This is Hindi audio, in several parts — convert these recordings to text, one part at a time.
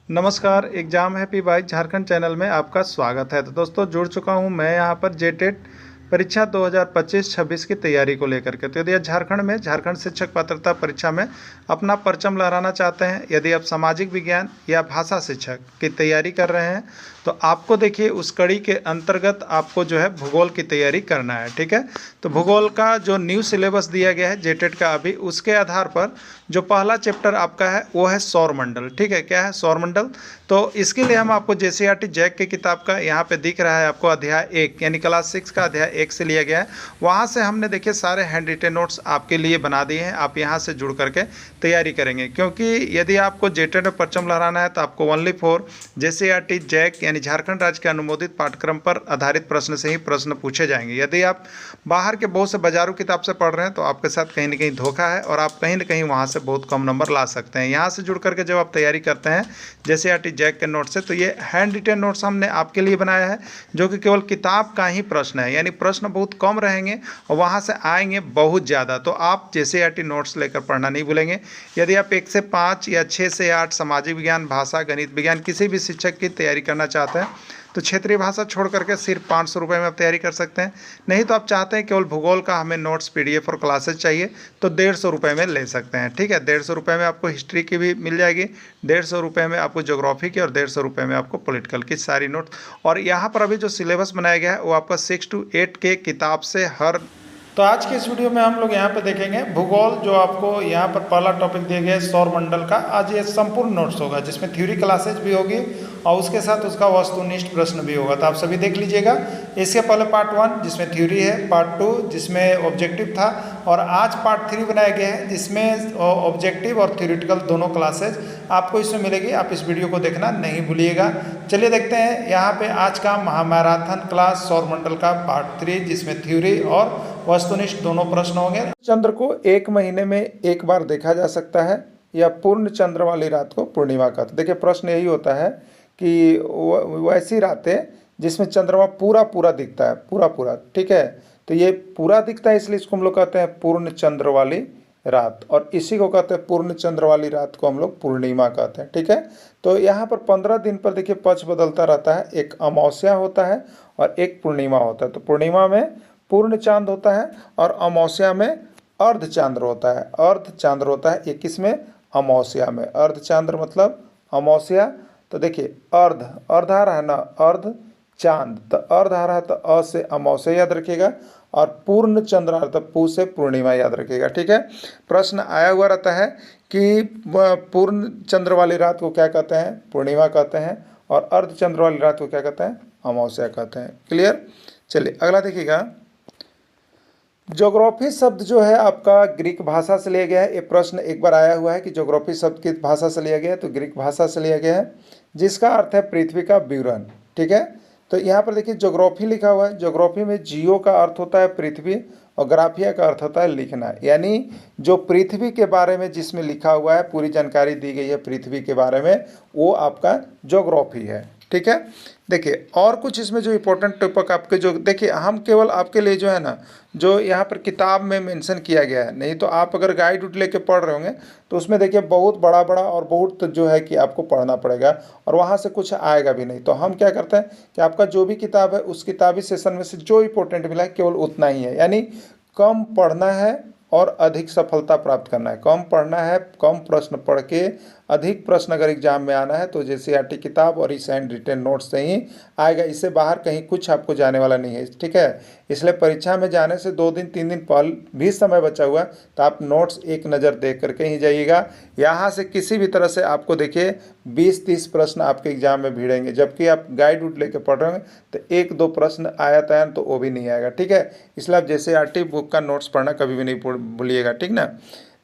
नमस्कार, exam happy bike Jharkhand channel में आपका स्वागत है। तो दोस्तों जुड़ चुका हूं मैं यहां पर जेटेट परीक्षा 2025-26 की तैयारी को लेकर के। तो यदि आप झारखंड में झारखंड शिक्षक पात्रता परीक्षा में अपना परचम लहराना चाहते हैं, यदि आप सामाजिक विज्ञान या भाषा शिक्षक की तैयारी कर रहे हैं, तो आपको देखिए उस कड़ी के अंतर्गत आपको जो है भूगोल की तैयारी करना है। ठीक है, तो भूगोल का जो न्यू सिलेबस दिया गया है जेटेट का अभी, उसके आधार पर जो पहला चैप्टर आपका है वो है सौरमंडल। ठीक है, क्या है सौरमंडल? तो इसके लिए हम आपको जेसीईआरटी जैक की किताब का यहाँ पे दिख रहा है आपको अध्याय 1 यानी क्लास 6 का अध्याय 1 से लिया गया है। वहाँ से हमने देखिए सारे हैंड रिटेन नोट्स आपके लिए बना दिए हैं। आप यहाँ से जुड़ करके तैयारी करेंगे, क्योंकि यदि आपको जेटेट में परचम लहराना है तो आपको ओनली फॉर जेसीईआरटी जैक यानी झारखंड राज्य के अनुमोदित पाठ्यक्रम पर आधारित प्रश्न से ही प्रश्न पूछे जाएंगे। यदि आप बाहर के बहुत से बाजारू किताब से पढ़ रहे हैं तो आपके साथ कहीं ना कहीं धोखा है और आप कहीं ना कहीं वहाँ से बहुत कम नंबर ला सकते हैं। यहाँ से जुड़ करके जब आप तैयारी करते हैं जेसीईआरटी जैक के नोट से, तो ये हैंड रिटेन नोट्स हमने आपके लिए बनाया है, जो कि केवल किताब का ही प्रश्न है, यानी प्रश्न बहुत कम रहेंगे और वहाँ से आएंगे बहुत ज़्यादा। तो आप जेसीईआरटी नोट्स लेकर पढ़ना नहीं भूलेंगे। यदि आप 1 से 5 या 6 से 8 सामाजिक विज्ञान, भाषा, गणित, विज्ञान किसी भी शिक्षक की तैयारी करना चाहते हैं तो क्षेत्रीय भाषा छोड़ करके सिर्फ 500 रुपये में आप तैयारी कर सकते हैं। नहीं तो आप चाहते हैं केवल भूगोल का हमें नोट्स पीडीएफ और क्लासेज चाहिए तो 150 रुपये में ले सकते हैं। ठीक है, 150 रुपये में आपको हिस्ट्री की भी मिल जाएगी, 150 रुपये में आपको ज्योग्राफी की और 150 रुपये में आपको पॉलिटिकल की सारी नोट्स। और यहाँ पर अभी जो सिलेबस बनाया गया है वो आपका 6 to 8 के किताब से हर। तो आज के इस वीडियो में हम लोग यहाँ पे देखेंगे भूगोल, जो आपको यहाँ पर पहला टॉपिक दिया गया है सौरमंडल का। आज ये संपूर्ण नोट्स होगा जिसमें थ्योरी क्लासेज भी होगी और उसके साथ उसका वस्तुनिष्ठ प्रश्न भी होगा, तो आप सभी देख लीजिएगा। इसके पहले पार्ट 1 जिसमें थ्योरी है, पार्ट 2 जिसमें ऑब्जेक्टिव था, और आज पार्ट 3 बनाया गया है जिसमें ऑब्जेक्टिव और थ्योरिटिकल दोनों क्लासेज आपको इसमें मिलेगी। आप इस वीडियो को देखना नहीं भूलिएगा। चलिए देखते हैं यहाँ पे आज का महामैराथन क्लास सौरमंडल का पार्ट 3, जिसमें थ्योरी और वस्तुनिष्ठ दोनों प्रश्न होंगे। चंद्र को एक महीने में एक बार देखा जा सकता है या पूर्ण चंद्र वाली रात को पूर्णिमा कहते हैं। देखिए प्रश्न यही होता है कि वैसी रातें जिसमें चंद्रमा पूरा पूरा दिखता है, पूरा पूरा। ठीक है, तो ये पूरा दिखता है इसलिए इसको हम लोग कहते हैं पूर्ण चंद्र वाली रात, और इसी को कहते हैं पूर्ण चंद्र वाली रात को हम लोग पूर्णिमा कहते हैं। ठीक है, तो यहाँ पर 15 दिन पर देखिए पक्ष बदलता रहता है, एक अमावस्या होता है और एक पूर्णिमा होता है। तो पूर्णिमा में पूर्ण चांद होता है और अमावस्या में अर्ध चांद्र होता है। अर्ध चांद्र होता है 21 में, अमावस्या में अर्ध चांद्र मतलब अमावस्या। तो देखिए अर्ध अर्ध आ रहा है ना, अर्ध चांद, तो अर्ध आ रहा है तो अ से अमावस्या याद रखिएगा, और पूर्ण चंद्र आ रहा तो पू से पूर्णिमा याद रखिएगा। ठीक है, प्रश्न आया हुआ रहता है कि पूर्ण चंद्र वाली रात को क्या कहते हैं, पूर्णिमा कहते हैं, और अर्ध चंद्र वाली रात को क्या कहते हैं, अमावस्या कहते हैं। क्लियर? चलिए अगला देखिएगा। ज्योग्राफी शब्द जो है आपका ग्रीक भाषा से लिया गया है। ये प्रश्न एक बार आया हुआ है कि ज्योग्राफी शब्द किस भाषा से लिया गया है, तो ग्रीक भाषा से लिया गया है, जिसका अर्थ है पृथ्वी का विवरण। ठीक है, तो यहाँ पर देखिए ज्योग्राफी लिखा हुआ है। ज्योग्राफी में जियो का अर्थ होता है पृथ्वी और ग्राफिया का अर्थ होता है लिखना, यानी जो पृथ्वी के बारे में जिसमें लिखा हुआ है, पूरी जानकारी दी गई है पृथ्वी के बारे में, वो आपका ज्योग्राफी है। ठीक है, देखिए और कुछ इसमें जो इम्पोर्टेंट टॉपिक आपके जो देखिए, हम केवल आपके लिए जो है ना, जो यहाँ पर किताब में मेंशन किया गया है, नहीं तो आप अगर गाइड उड लेके पढ़ रहे होंगे तो उसमें देखिए बहुत बड़ा बड़ा और बहुत जो है कि आपको पढ़ना पड़ेगा और वहाँ से कुछ आएगा भी नहीं। तो हम क्या करते हैं कि आपका जो भी किताब है उस किताबी सेशन में से जो इंपॉर्टेंट मिला है केवल उतना ही है, यानी कम पढ़ना है और अधिक सफलता प्राप्त करना है। कम पढ़ना है, कम प्रश्न पढ़ के अधिक प्रश्न अगर एग्जाम में आना है तो जेसीईआरटी किताब और इस हैंड रिटेन नोट्स से ही आएगा। इससे बाहर कहीं कुछ आपको जाने वाला नहीं है। ठीक है, इसलिए परीक्षा में जाने से 2 दिन 3 दिन पहले भी समय बचा हुआ है, तो आप नोट्स एक नज़र देख करके ही जाइएगा। यहाँ से किसी भी तरह से आपको देखिए 20-30 प्रश्न आपके एग्जाम में भिड़ेंगे, जबकि आप गाइड उड लेकर पढ़ रहे होंगे तो 1-2 प्रश्न आया था तो वो भी नहीं आएगा। ठीक है, इसलिए आप जेसीईआरटी बुक का नोट्स पढ़ना कभी भी नहीं भूलिएगा। ठीक ना,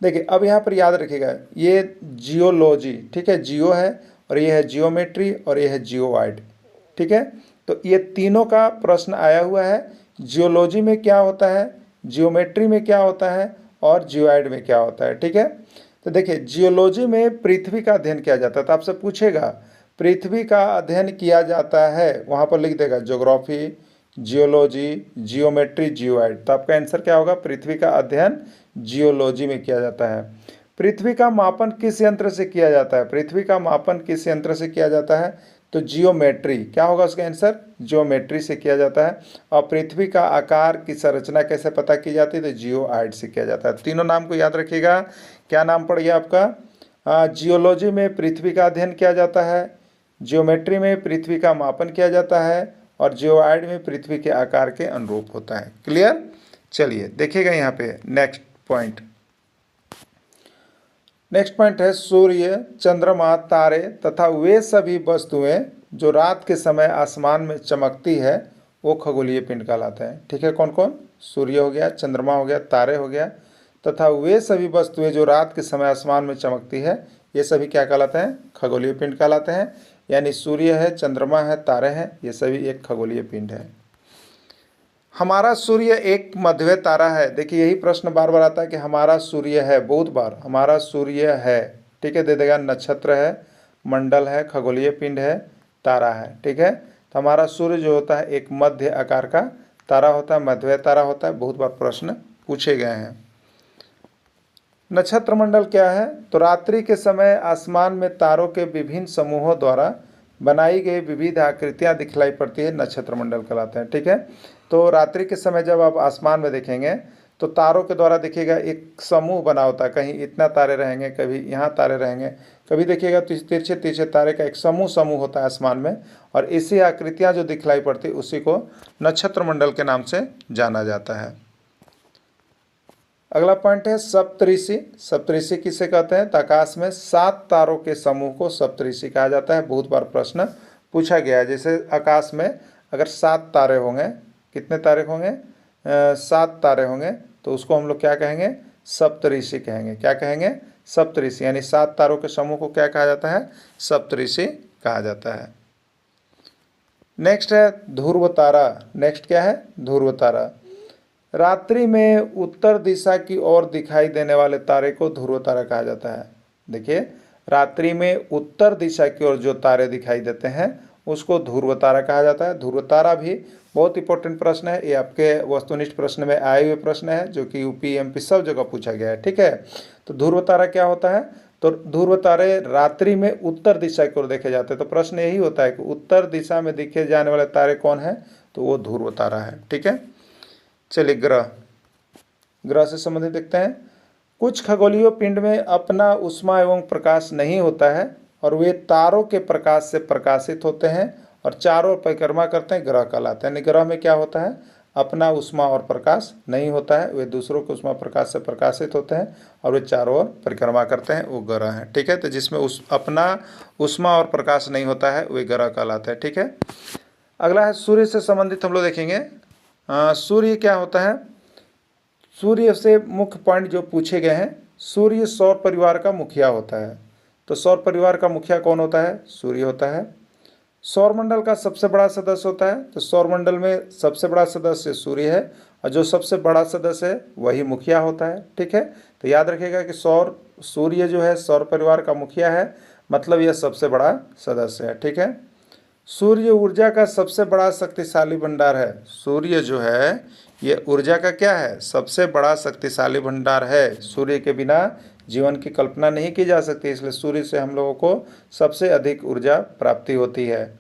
देखिए अब यहाँ पर याद रखिएगा ये जियोलॉजी, ठीक है, जियो है और ये है जियोमेट्री और ये है जियोवाइड। ठीक है, तो ये तीनों का प्रश्न आया हुआ है। जियोलॉजी में क्या होता है, जियोमेट्री में क्या होता है और जियोवाइड में क्या होता है। ठीक है, तो देखिए जियोलॉजी में पृथ्वी का अध्ययन किया जाता है, तो आपसे पूछेगा पृथ्वी का अध्ययन किया जाता है, वहाँ पर लिख देगा ज्योग्राफी, जियोलॉजी, जियोमेट्री, जियोवाइड। तो आपका आंसर क्या होगा, पृथ्वी का अध्ययन जियोलॉजी में किया जाता है। पृथ्वी का मापन किस यंत्र से किया जाता है? पृथ्वी का मापन किस यंत्र से किया जाता है? तो जियोमेट्री। क्या होगा उसका आंसर? जियोमेट्री से किया जाता है। और पृथ्वी का आकार की संरचना कैसे पता की जाती है? तो जियोआइड से किया जाता है। तीनों नाम को याद रखिएगा। क्या नाम पड़ गया आपका? जियोलॉजी में पृथ्वी का अध्ययन किया जाता है, जियोमेट्री में पृथ्वी का मापन किया जाता है, और जियोआइड में पृथ्वी के आकार के अनुरूप होता है। क्लियर? चलिए देखिएगा यहाँ पे नेक्स्ट पॉइंट। नेक्स्ट पॉइंट है सूर्य, चंद्रमा, तारे तथा वे सभी वस्तुएं जो रात के समय आसमान में चमकती है वो खगोलीय पिंड कहलाते हैं। ठीक है, कौन कौन? सूर्य हो गया, चंद्रमा हो गया, तारे हो गया, तथा वे सभी वस्तुएं जो रात के समय आसमान में चमकती है ये सभी क्या कहलाते हैं? खगोलीय पिंड कहलाते हैं। यानी सूर्य है, चंद्रमा है, तारे हैं, ये सभी एक खगोलीय पिंड है। हमारा सूर्य एक मध्य तारा है। देखिए यही प्रश्न बार बार आता है कि हमारा सूर्य है, बहुत बार हमारा सूर्य है। ठीक है, दे देगा नक्षत्र है, मंडल है, खगोलीय पिंड है, तारा है। ठीक है, तो हमारा सूर्य जो होता है एक मध्य आकार का तारा होता है, मध्य तारा होता है। बहुत बार प्रश्न पूछे गए हैं। नक्षत्र मंडल क्या है? तो रात्रि के समय आसमान में तारों के विभिन्न समूहों द्वारा बनाई गई विविध आकृतियां दिखलाई पड़ती है, नक्षत्र मंडल कहलाते हैं। ठीक है, तो रात्रि के समय जब आप आसमान में देखेंगे तो तारों के द्वारा देखिएगा एक समूह बना होता है। कहीं इतना तारे रहेंगे, कभी यहाँ तारे रहेंगे, कभी देखिएगा तो तिरछे तिरछे तारे का एक समूह होता है आसमान में, और इसी आकृतियाँ जो दिखलाई पड़ती है उसी को नक्षत्र मंडल के नाम से जाना जाता है। अगला पॉइंट है सप्तऋषि। सप्तऋषि किसे कहते हैं? तो आकाश में 7 तारों के समूह को सप्तऋषि कहा जाता है। बहुत बार प्रश्न पूछा गया है। जैसे आकाश में अगर 7 तारे होंगे, कितने तारे होंगे? 7 तारे होंगे, तो उसको हम लोग क्या कहेंगे? सप्तऋषि कहेंगे। क्या कहेंगे? सप्तऋषि। यानी 7 तारों के समूह को क्या कहा जाता है? सप्तऋषि कहा जाता है। नेक्स्ट है ध्रुव तारा। नेक्स्ट क्या है? ध्रुव तारा। रात्रि में उत्तर दिशा की ओर दिखाई देने वाले तारे को ध्रुव तारा कहा जाता है। देखिए, रात्रि में उत्तर दिशा की ओर जो तारे दिखाई देते हैं उसको ध्रुव तारा कहा जाता है। ध्रुव तारा भी बहुत इंपॉर्टेंट प्रश्न है। ये आपके वस्तुनिष्ठ प्रश्न में आए हुए प्रश्न है, जो कि यूपी एमपी सब जगह पूछा गया है। ठीक है, तो ध्रुव तारा क्या होता है? तो ध्रुव तारे रात्रि में उत्तर दिशा की ओर देखे जाते हैं। तो प्रश्न यही होता है कि उत्तर दिशा में दिखे जाने वाले तारे कौन है? तो वो ध्रुव तारा है। ठीक है, चलिए ग्रह से संबंधित देखते हैं। कुछ खगोलीय पिंड में अपना ऊष्मा एवं प्रकाश नहीं होता है और वे तारों के प्रकाश से प्रकाशित होते हैं और चारों ओर परिक्रमा करते हैं, ग्रह कहलाते हैं। ग्रह में क्या होता है? अपना ऊष्मा और प्रकाश नहीं होता है, वे दूसरों के ऊष्मा प्रकाश से प्रकाशित होते हैं और वे चारों ओर परिक्रमा करते हैं, वो ग्रह हैं। ठीक है, तो जिसमें अपना ऊष्मा और प्रकाश नहीं होता है वे ग्रह कहलाते हैं। ठीक है, अगला है सूर्य से संबंधित हम लोग देखेंगे। सूर्य क्या होता है? सूर्य से मुख्य पॉइंट जो पूछे गए हैं, सूर्य सौर परिवार का मुखिया होता है। तो सौर परिवार का मुखिया कौन होता है? सूर्य होता है। सौरमंडल का सबसे बड़ा सदस्य होता है, तो सौरमंडल में सबसे बड़ा सदस्य सूर्य है और जो सबसे बड़ा सदस्य है वही मुखिया होता है। ठीक है, तो याद रखिएगा कि सूर्य जो है सौर परिवार का मुखिया है, मतलब यह सबसे बड़ा सदस्य है। ठीक है, सूर्य ऊर्जा का सबसे बड़ा शक्तिशाली भंडार है। सूर्य जो है ये ऊर्जा का क्या है? सबसे बड़ा शक्तिशाली भंडार है। सूर्य के बिना जीवन की कल्पना नहीं की जा सकती, इसलिए सूर्य से हम लोगों को सबसे अधिक ऊर्जा प्राप्ति होती है।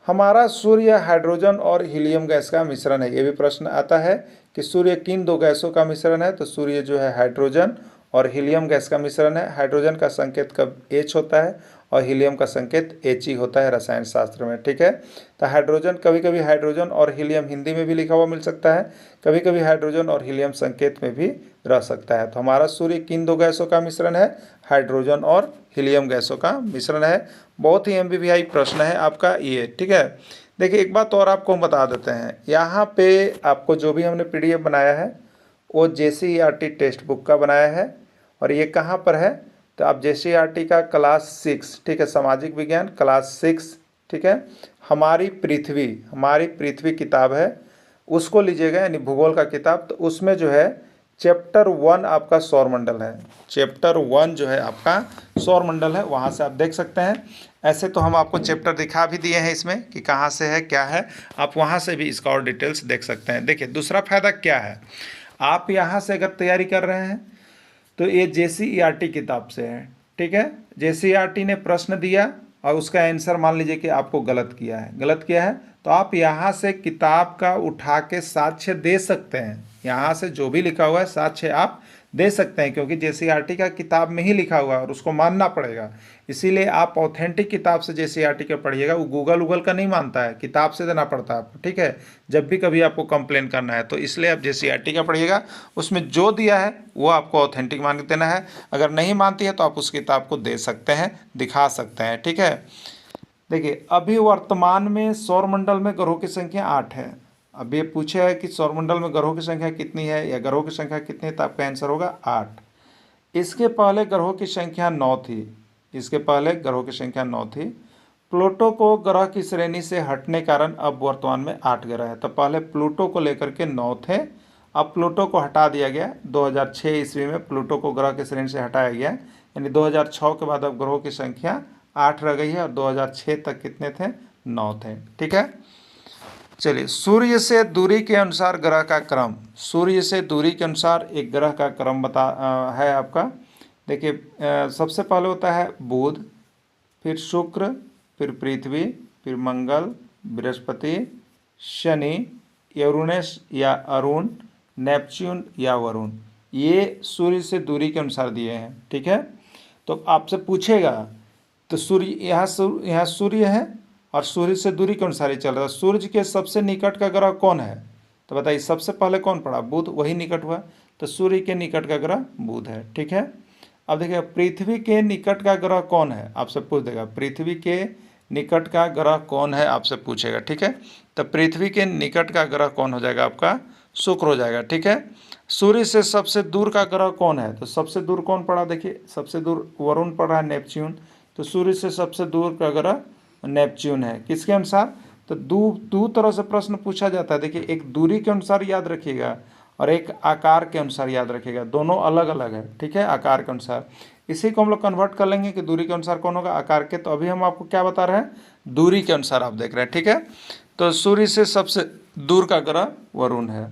हमारा सूर्य हाइड्रोजन और हीलियम गैस का मिश्रण है। ये भी प्रश्न आता है कि सूर्य किन 2 गैसों का मिश्रण है? तो सूर्य जो है हाइड्रोजन और हीलियम गैस का मिश्रण है। हाइड्रोजन का संकेत कब H होता है और हीलियम का संकेत He होता है रसायन शास्त्र में। ठीक है, तो हाइड्रोजन, कभी कभी हाइड्रोजन और हीलियम हिंदी में भी लिखा हुआ मिल सकता है, कभी कभी हाइड्रोजन और हीलियम संकेत में भी रह सकता है। तो हमारा सूर्य किन 2 गैसों का मिश्रण है? हाइड्रोजन और हीलियम गैसों का मिश्रण है। बहुत ही MBBI प्रश्न है आपका ये। ठीक है, देखिए एक बात और आपको हम बता देते हैं, यहाँ पे आपको जो भी हमने PDF बनाया है वो JCERT टेक्स्ट बुक का बनाया है, और ये कहाँ पर है? तो आप JCERT का क्लास 6, ठीक है, सामाजिक विज्ञान क्लास 6, ठीक है, हमारी पृथ्वी किताब है, उसको लीजिएगा, यानी भूगोल का किताब। तो उसमें जो है चैप्टर 1 आपका सौरमंडल है। चैप्टर 1 जो है आपका सौरमंडल है, वहाँ से आप देख सकते हैं। ऐसे तो हम आपको चैप्टर दिखा भी दिए हैं इसमें कि कहाँ से है क्या है, आप वहाँ से भी इसका और डिटेल्स देख सकते हैं। देखिए दूसरा फायदा क्या है, आप यहाँ से अगर तैयारी कर रहे हैं तो ये JCERT किताब से है, ठीक है। JCERT ने प्रश्न दिया और उसका आंसर मान लीजिए कि आपको गलत किया है तो आप यहाँ से किताब का उठा के साक्ष्य दे सकते हैं। यहाँ से जो भी लिखा हुआ है साक्ष्य आप दे सकते हैं, क्योंकि JCERT का किताब में ही लिखा हुआ है और उसको मानना पड़ेगा। इसीलिए आप ऑथेंटिक किताब से JCERT का पढ़िएगा। वो गूगल का नहीं मानता है, किताब से देना पड़ता है आपको, ठीक है। जब भी कभी आपको कंप्लेन करना है तो इसलिए आप JCERT का पढ़िएगा, उसमें जो दिया है वो आपको ऑथेंटिक मान के देना है। अगर नहीं मानती है तो आप उस किताब को दे सकते हैं, दिखा सकते हैं, ठीक है। देखिए अभी वर्तमान में सौरमंडल में ग्रहों की संख्या 8 है। अब ये पूछा है कि सौरमंडल में ग्रहों की संख्या कितनी है या ग्रहों की संख्या कितनी है, तो आपका आंसर होगा 8। इसके पहले ग्रहों की संख्या 9 थी, इसके पहले ग्रहों की संख्या 9 थी। प्लूटो को ग्रह की श्रेणी से हटने कारण अब वर्तमान में 8 ग्रह है। तो पहले प्लूटो को लेकर के 9 थे, अब प्लूटो को हटा दिया गया। 2006 ईस्वी में प्लूटो को ग्रह की श्रेणी से हटाया गया, यानी 2006 के बाद अब ग्रहों की संख्या 8 रह गई है और 2006 तक कितने थे, 9 थे, ठीक है। चलिए सूर्य से दूरी के अनुसार ग्रह का क्रम, सूर्य से दूरी के अनुसार एक ग्रह का क्रम है आपका। देखिए सबसे पहले होता है बुध, फिर शुक्र, फिर पृथ्वी, फिर मंगल, बृहस्पति, शनि, यूरेनस या अरुण, नेपच्यून या वरुण। ये सूर्य से दूरी के अनुसार दिए हैं, ठीक है। तो आपसे पूछेगा तो सूर्य यहाँ सूर्य है और सूर्य से दूरी के अनुसार ही चल रहा है। सूर्य के सबसे निकट का ग्रह कौन है, तो बताइए सबसे पहले कौन पड़ा, बुध, वही निकट हुआ। तो सूर्य के निकट का ग्रह बुध है, ठीक है। अब देखिए पृथ्वी के निकट का ग्रह कौन है, आपसे पूछ देगा पृथ्वी के निकट का ग्रह कौन है, आपसे पूछेगा, ठीक है। तो पृथ्वी के निकट का ग्रह कौन हो जाएगा, आपका शुक्र हो जाएगा, ठीक है। सूर्य से सबसे दूर का ग्रह कौन है, तो सबसे दूर कौन पड़ा, देखिए सबसे दूर वरुण पड़ रहा है, नेपच्यून। तो सूर्य से सबसे दूर का ग्रह नेपच्यून है, किसके अनुसार, तो दो तरह से प्रश्न पूछा जाता है। देखिए एक दूरी के अनुसार याद रखिएगा और एक आकार के अनुसार याद रखिएगा, दोनों अलग अलग है, ठीक है। आकार के अनुसार इसी को हम लोग कन्वर्ट कर लेंगे कि दूरी के अनुसार कौन होगा, आकार के। तो अभी हम आपको क्या बता रहे हैं, दूरी के अनुसार आप देख रहे हैं, ठीक है। तो सूर्य से सबसे दूर का ग्रह वरुण है।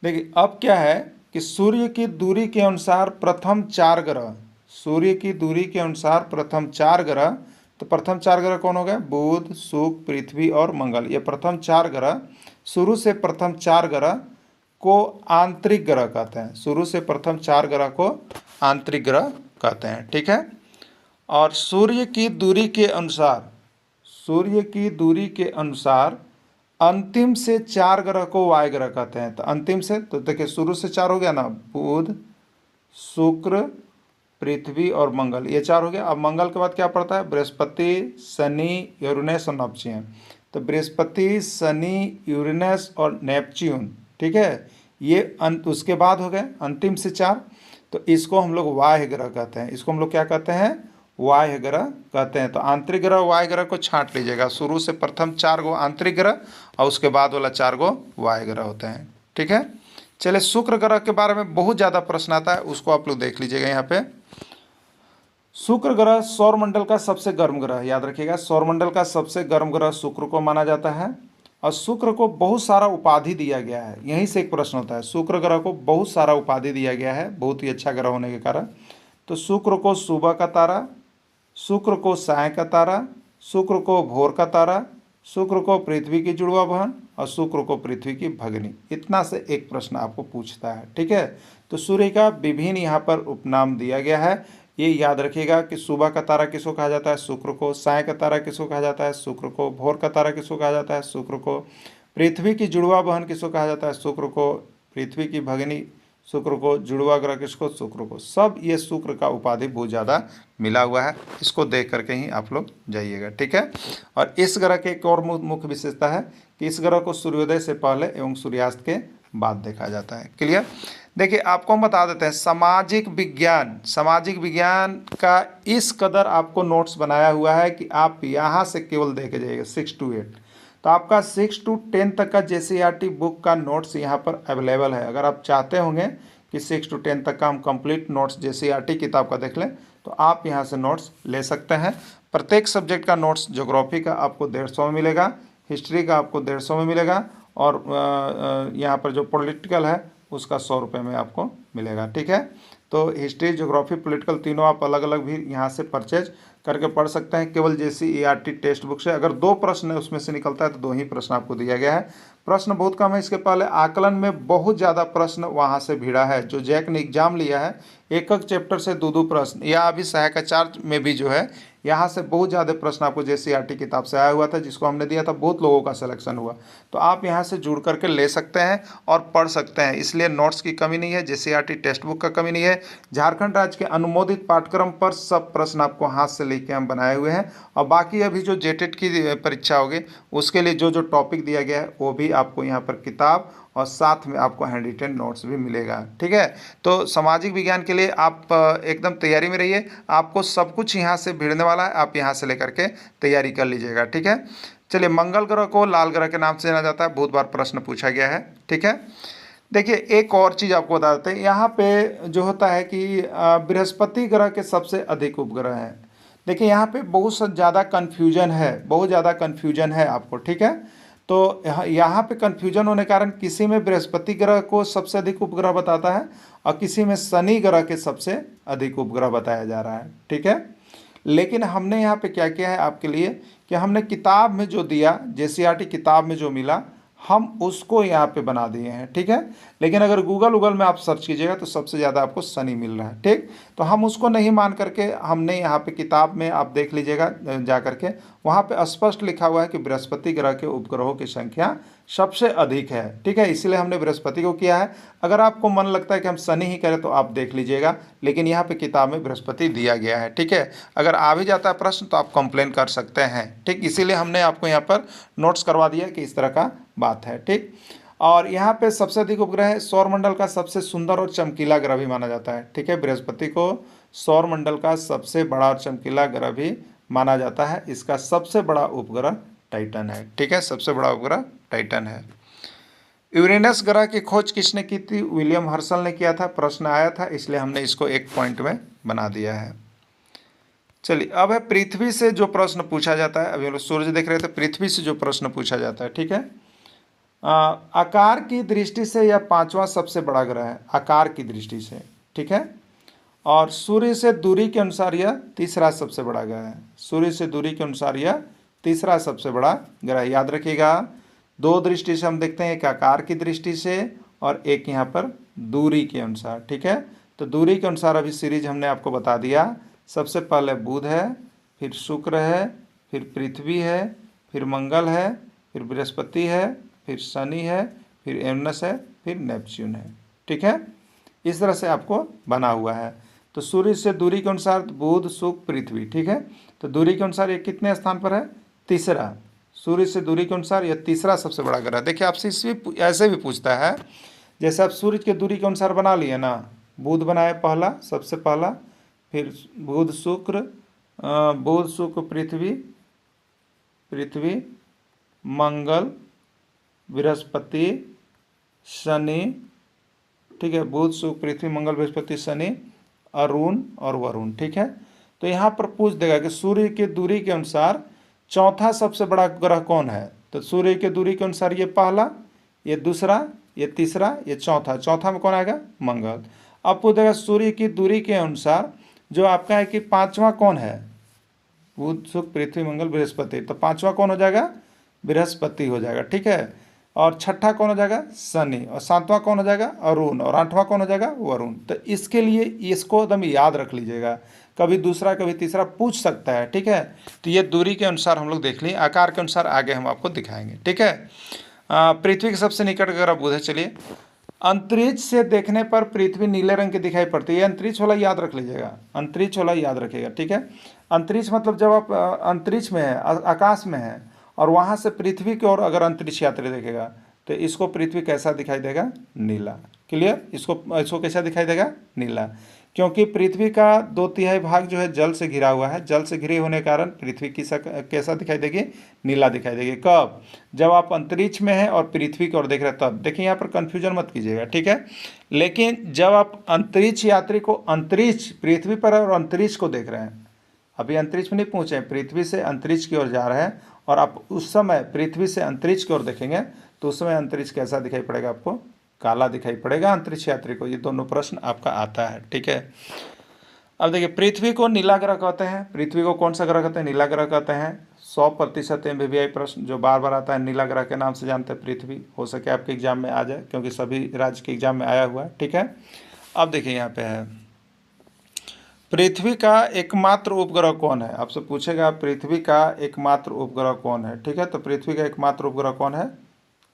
देखिए अब क्या है कि सूर्य की दूरी के अनुसार प्रथम 4 ग्रह, सूर्य की दूरी के अनुसार प्रथम 4 ग्रह, तो प्रथम 4 ग्रह कौन हो गए, बुध, शुक्र, पृथ्वी और मंगल। ये प्रथम 4 ग्रह, शुरू से प्रथम 4 ग्रह को आंतरिक ग्रह कहते हैं, शुरू से प्रथम 4 ग्रह को आंतरिक ग्रह कहते हैं, ठीक है। और सूर्य की दूरी के अनुसार, सूर्य की दूरी के अनुसार अंतिम से 4 ग्रह को वायु ग्रह कहते हैं। तो अंतिम से, तो देखिए शुरू से 4 हो गया ना, बुध, शुक्र, पृथ्वी और मंगल, ये 4 हो गया। अब मंगल के बाद क्या पड़ता है, बृहस्पति, शनि, यूरेनस और नेपच्यून। तो बृहस्पति, शनि, यूरेनस और नेपच्यून, ठीक है, ये उसके बाद हो गए अंतिम से 4। तो इसको हम लोग वाह्य ग्रह कहते हैं, इसको हम लोग क्या कहते हैं, वाह्य ग्रह कहते हैं। तो आंतरिक ग्रह वाह्य ग्रह को छांट लीजिएगा, शुरू से प्रथम 4 गो आंतरिक ग्रह और उसके बाद वाला 4 गो वाह्य ग्रह होते हैं, ठीक है। चलिए शुक्र ग्रह के बारे में बहुत ज़्यादा प्रश्न आता है, उसको आप लोग देख लीजिएगा यहाँ पे। शुक्र ग्रह सौरमंडल का सबसे गर्म ग्रह, याद रखिएगा सौरमंडल का सबसे गर्म ग्रह शुक्र को माना जाता है। और शुक्र को बहुत सारा उपाधि दिया गया है, यहीं से एक प्रश्न होता है, शुक्र ग्रह को बहुत सारा उपाधि दिया गया है, बहुत ही अच्छा ग्रह होने के कारण। तो शुक्र को सुबह का तारा, शुक्र को साय का तारा, शुक्र को भोर का तारा, शुक्र को पृथ्वी की जुड़वा बहन और शुक्र को पृथ्वी की भगनी। इतना से एक प्रश्न आपको पूछता है, ठीक है। तो सूर्य का विभिन्न यहाँ पर उपनाम दिया गया है, ये याद रखिएगा कि सुबह का तारा किसको कहा जाता है, शुक्र को। साय का तारा किसको कहा जाता है, शुक्र को। भोर का तारा किसको कहा जाता है, शुक्र को। पृथ्वी की जुड़वा बहन किसको कहा जाता है, शुक्र को। पृथ्वी की भगनी शुक्र को। जुड़वा ग्रह किसको, शुक्र को। सब ये शुक्र का उपाधि बहुत ज़्यादा मिला हुआ है, इसको देख करके ही आप लोग जाइएगा, ठीक है। और इस ग्रह की एक और मुख्य विशेषता है कि इस ग्रह को सूर्योदय से पहले एवं सूर्यास्त के बाद देखा जाता है। क्लियर। देखिए आपको हम बता देते हैं, सामाजिक विज्ञान का इस कदर आपको नोट्स बनाया हुआ है कि आप यहाँ से केवल देखे जाइएगा 6 to 8। तो आपका 6 to 10 तक का JCERT बुक का नोट्स यहाँ पर अवेलेबल है। अगर आप चाहते होंगे कि 6 to 10 तक का हम कंप्लीट नोट्स JCERT किताब का देख लें तो आप यहाँ से नोट्स ले सकते हैं। प्रत्येक सब्जेक्ट का नोट्स, ज्योग्राफी का आपको 150 में मिलेगा, हिस्ट्री का आपको 150 में मिलेगा और यहाँ पर जो पॉलिटिकल है उसका 100 रुपये में आपको मिलेगा। ठीक है, तो हिस्ट्री, ज्योग्राफी, पॉलिटिकल तीनों आप अलग अलग भी यहाँ से परचेज करके पढ़ सकते हैं। केवल JCERT टेक्स्ट बुक से अगर 2 प्रश्न उसमें से निकलता है तो 2 ही प्रश्न आपको दिया गया है। प्रश्न बहुत कम है। इसके पहले आकलन में बहुत ज़्यादा प्रश्न वहाँ से भिड़ा है। जो जैक ने एग्जाम लिया है, एक एक चैप्टर से 2-2 प्रश्न, या अभी सहायक आचार्य में भी जो है यहाँ से बहुत ज़्यादा प्रश्न आपको JCERT किताब से आया हुआ था, जिसको हमने दिया था, बहुत लोगों का सिलेक्शन हुआ। तो आप यहाँ से जुड़ करके ले सकते हैं और पढ़ सकते हैं। इसलिए नोट्स की कमी नहीं है, JCERT टेक्स्ट बुक का कमी नहीं है। झारखंड राज्य के अनुमोदित पाठ्यक्रम पर सब प्रश्न आपको हाथ से लेके हम बनाए हुए हैं। और बाकी अभी जो जेटेट की परीक्षा होगी उसके लिए जो जो टॉपिक दिया गया है वो भी आपको यहाँ पर किताब और साथ में आपको हैंड रिटेन नोट्स भी मिलेगा। ठीक है, तो सामाजिक विज्ञान के लिए आप एकदम तैयारी में रहिए। आपको सब कुछ यहाँ से भिड़ने वाला है, आप यहाँ से लेकर के तैयारी कर लीजिएगा। ठीक है, चलिए, मंगल ग्रह को लाल ग्रह के नाम से जाना जाता है, बहुत बार प्रश्न पूछा गया है। ठीक है, देखिए एक और चीज़ आपको बता देते हैं, यहाँ पे जो होता है कि बृहस्पति ग्रह के सबसे अधिक उपग्रह हैं। देखिए यहाँ पे बहुत ज़्यादा कन्फ्यूजन है, बहुत ज़्यादा कन्फ्यूजन है आपको। ठीक है, तो यहाँ पे कन्फ्यूजन होने के कारण किसी में बृहस्पति ग्रह को सबसे अधिक उपग्रह बताता है और किसी में शनि ग्रह के सबसे अधिक उपग्रह बताया जा रहा है। ठीक है, लेकिन हमने यहाँ पे क्या किया है आपके लिए कि हमने किताब में जो दिया, JCERT किताब में जो मिला, हम उसको यहाँ पे बना दिए हैं। ठीक है, लेकिन अगर गूगल में आप सर्च कीजिएगा तो सबसे ज़्यादा आपको शनि मिल रहा है। ठीक, तो हम उसको नहीं मान करके हमने यहाँ पे किताब में आप देख लीजिएगा जा करके, वहाँ पे स्पष्ट लिखा हुआ है कि बृहस्पति ग्रह के उपग्रहों की संख्या सबसे अधिक है। ठीक है, इसलिए हमने बृहस्पति को किया है। अगर आपको मन लगता है कि हम शनि ही करें तो आप देख लीजिएगा, लेकिन यहाँ पे किताब में बृहस्पति दिया गया है। ठीक है, अगर आ भी जाता है प्रश्न तो आप कंप्लेन कर सकते हैं। ठीक, इसीलिए हमने आपको यहाँ पर नोट्स करवा दिया कि इस तरह का बात है। ठीक, और यहाँ पे सबसे अधिक उपग्रह है, सौरमंडल का सबसे सुंदर और चमकीला ग्रह भी माना जाता है। ठीक है, बृहस्पति को सौरमंडल का सबसे बड़ा और चमकीला ग्रह भी माना जाता है। इसका सबसे बड़ा उपग्रह टाइटन है। ठीक है, सबसे बड़ा उपग्रह टाइटन है। यूरेनस ग्रह की खोज किसने की थी? विलियम हर्शल ने किया था। प्रश्न आया था, इसलिए हमने इसको एक पॉइंट में बना दिया है। चलिए, अब है पृथ्वी से जो प्रश्न पूछा जाता है। अभी हम लोग सूर्य देख रहे थे, पृथ्वी से जो प्रश्न पूछा जाता है। ठीक है, आकार की दृष्टि से यह 5वां सबसे बड़ा ग्रह है, आकार की दृष्टि से। ठीक है, और सूर्य से दूरी के अनुसार यह तीसरा सबसे बड़ा ग्रह है। सूर्य से दूरी के अनुसार यह तीसरा सबसे बड़ा ग्रह। याद रखिएगा, 2 दृष्टि से हम देखते हैं, एक आकार की दृष्टि से और एक यहाँ पर दूरी के अनुसार। ठीक है, तो दूरी के अनुसार अभी सीरीज हमने आपको बता दिया। सबसे पहले बुध है, फिर शुक्र है, फिर पृथ्वी है, फिर मंगल है, फिर बृहस्पति है, फिर शनि है, फिर यूरेनस है, फिर नेपच्यून है। ठीक है, इस तरह से आपको बना हुआ है। तो सूर्य से दूरी के अनुसार बुध, शुक्र, पृथ्वी। ठीक है, तो दूरी के अनुसार ये कितने स्थान पर है? तीसरा। सूर्य से दूरी के अनुसार यह तीसरा सबसे बड़ा ग्रह। देखिए आपसे ऐसे भी पूछता है, जैसे आप सूर्य के दूरी के अनुसार बना लिए ना, बुध बनाए पहला, सबसे पहला, फिर बुध शुक्र, पृथ्वी, मंगल, बृहस्पति, शनि। ठीक है, बुध, शुक्र, पृथ्वी, मंगल, बृहस्पति, शनि, अरुण और वरुण। ठीक है, तो यहाँ पर पूछ देगा कि सूर्य की दूरी के अनुसार चौथा सबसे बड़ा ग्रह कौन है? तो सूर्य की दूरी के अनुसार ये पहला, ये दूसरा, ये तीसरा, ये चौथा। चौथा में कौन आएगा? मंगल। अब पूछ देगा सूर्य की दूरी के अनुसार जो आपका है कि 5वां कौन है? बुध, शुक्र, पृथ्वी, मंगल, बृहस्पति। तो 5वां कौन हो जाएगा? बृहस्पति हो जाएगा। ठीक है, और छठा कौन हो जाएगा? शनि। और 7वां कौन हो जाएगा? अरुण। और 8वां कौन हो जाएगा? वरुण। तो इसके लिए इसको एकदम याद रख लीजिएगा, कभी दूसरा कभी तीसरा पूछ सकता है। ठीक है, तो ये दूरी के अनुसार हम लोग देख लिए, आकार के अनुसार आगे हम आपको दिखाएंगे। ठीक है, पृथ्वी के सबसे निकट ग्रह बुध है। चलिए, अंतरिक्ष से देखने पर पृथ्वी नीले रंग की दिखाई पड़ती है। ये अंतरिक्ष वाला याद रख लीजिएगा, अंतरिक्ष वाला याद रखिएगा। ठीक है, अंतरिक्ष मतलब जब आप अंतरिक्ष में है, आकाश में है, और वहाँ से पृथ्वी की ओर अगर अंतरिक्ष यात्री देखेगा तो इसको पृथ्वी कैसा दिखाई देगा? नीला। क्लियर? इसको कैसा दिखाई देगा? नीला, क्योंकि पृथ्वी का 2/3 भाग जो है जल से घिरा हुआ है। जल से घिरे होने के कारण पृथ्वी कैसा दिखाई देगी? नीला दिखाई देगी। कब? जब आप अंतरिक्ष में हैं और पृथ्वी की ओर देख रहे हैं तब। देखिए यहाँ पर कन्फ्यूजन मत कीजिएगा। ठीक है, लेकिन जब आप अंतरिक्ष यात्री को अंतरिक्ष पृथ्वी पर और अंतरिक्ष को देख रहे हैं, अभी अंतरिक्ष में नहीं पहुँचे, पृथ्वी से अंतरिक्ष की ओर जा रहे हैं, और आप उस समय पृथ्वी से अंतरिक्ष की ओर देखेंगे तो उस समय अंतरिक्ष कैसा दिखाई पड़ेगा आपको? काला दिखाई पड़ेगा अंतरिक्ष यात्री को। ये दोनों प्रश्न आपका आता है, ठीक है। अब देखिए, पृथ्वी को नीला ग्रह कहते हैं। पृथ्वी को कौन सा ग्रह कहते हैं? नीला ग्रह कहते हैं। 100% MBBI प्रश्न जो बार बार आता है, नीला ग्रह के नाम से जानते हैं पृथ्वी। हो सके आपके एग्जाम में आ जाए, क्योंकि सभी राज्य के एग्जाम में आया हुआ है, ठीक है। अब देखिए यहाँ पे है, पृथ्वी का एकमात्र उपग्रह कौन है? आपसे पूछेगा पृथ्वी का एकमात्र उपग्रह कौन है, ठीक है। तो पृथ्वी का एकमात्र उपग्रह कौन है?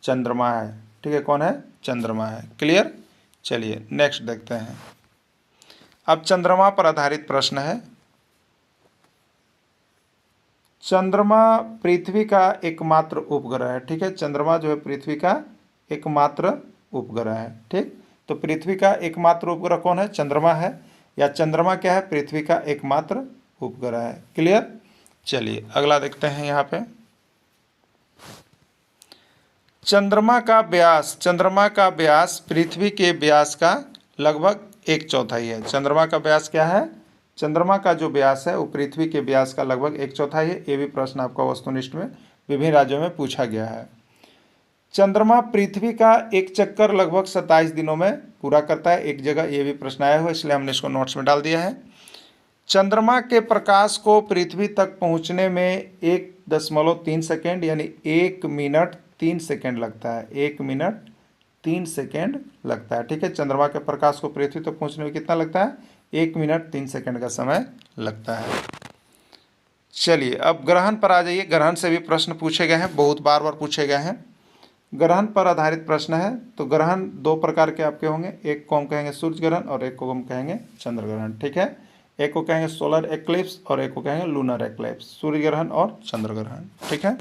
चंद्रमा है, ठीक है। कौन है? चंद्रमा है। क्लियर। चलिए नेक्स्ट देखते हैं। अब चंद्रमा पर आधारित प्रश्न है। चंद्रमा पृथ्वी का एकमात्र उपग्रह है, ठीक है। चंद्रमा जो है पृथ्वी का एकमात्र उपग्रह है, ठीक। तो पृथ्वी का एकमात्र उपग्रह कौन है? चंद्रमा है, या चंद्रमा क्या है? पृथ्वी का एकमात्र उपग्रह है। क्लियर। चलिए अगला देखते हैं यहाँ पे। चंद्रमा का व्यास पृथ्वी के व्यास का लगभग 1/4 है। चंद्रमा का व्यास क्या है? चंद्रमा का जो व्यास है वो पृथ्वी के व्यास का लगभग 1/4 है। ये भी प्रश्न आपका वस्तुनिष्ठ में विभिन्न राज्यों में पूछा गया है। चंद्रमा पृथ्वी का एक चक्कर लगभग 27 दिनों में पूरा करता है एक जगह। ये भी प्रश्न आया हुआ है, इसलिए हमने इसको नोट्स में डाल दिया है। चंद्रमा के प्रकाश को पृथ्वी तक पहुंचने में 1.3 सेकेंड यानी 1 मिनट 3 सेकेंड लगता है। 1 मिनट 3 सेकेंड लगता है, ठीक है। चंद्रमा के प्रकाश को पृथ्वी तक पहुंचने में कितना लगता है? 1 मिनट 3 सेकेंड का समय लगता है। चलिए अब ग्रहण पर आ जाइए। ग्रहण से भी प्रश्न पूछे गए हैं, बहुत बार बार पूछे गए हैं। ग्रहण पर आधारित प्रश्न है। तो ग्रहण 2 प्रकार के आपके होंगे, एक को हम कहेंगे सूर्य ग्रहण और एक को हम कहेंगे चंद्र ग्रहण, ठीक है। एक को कहेंगे सोलर एक्लिप्स और एक को कहेंगे लूनर एक्लिप्स। सूर्य ग्रहण और चंद्र ग्रहण, ठीक है।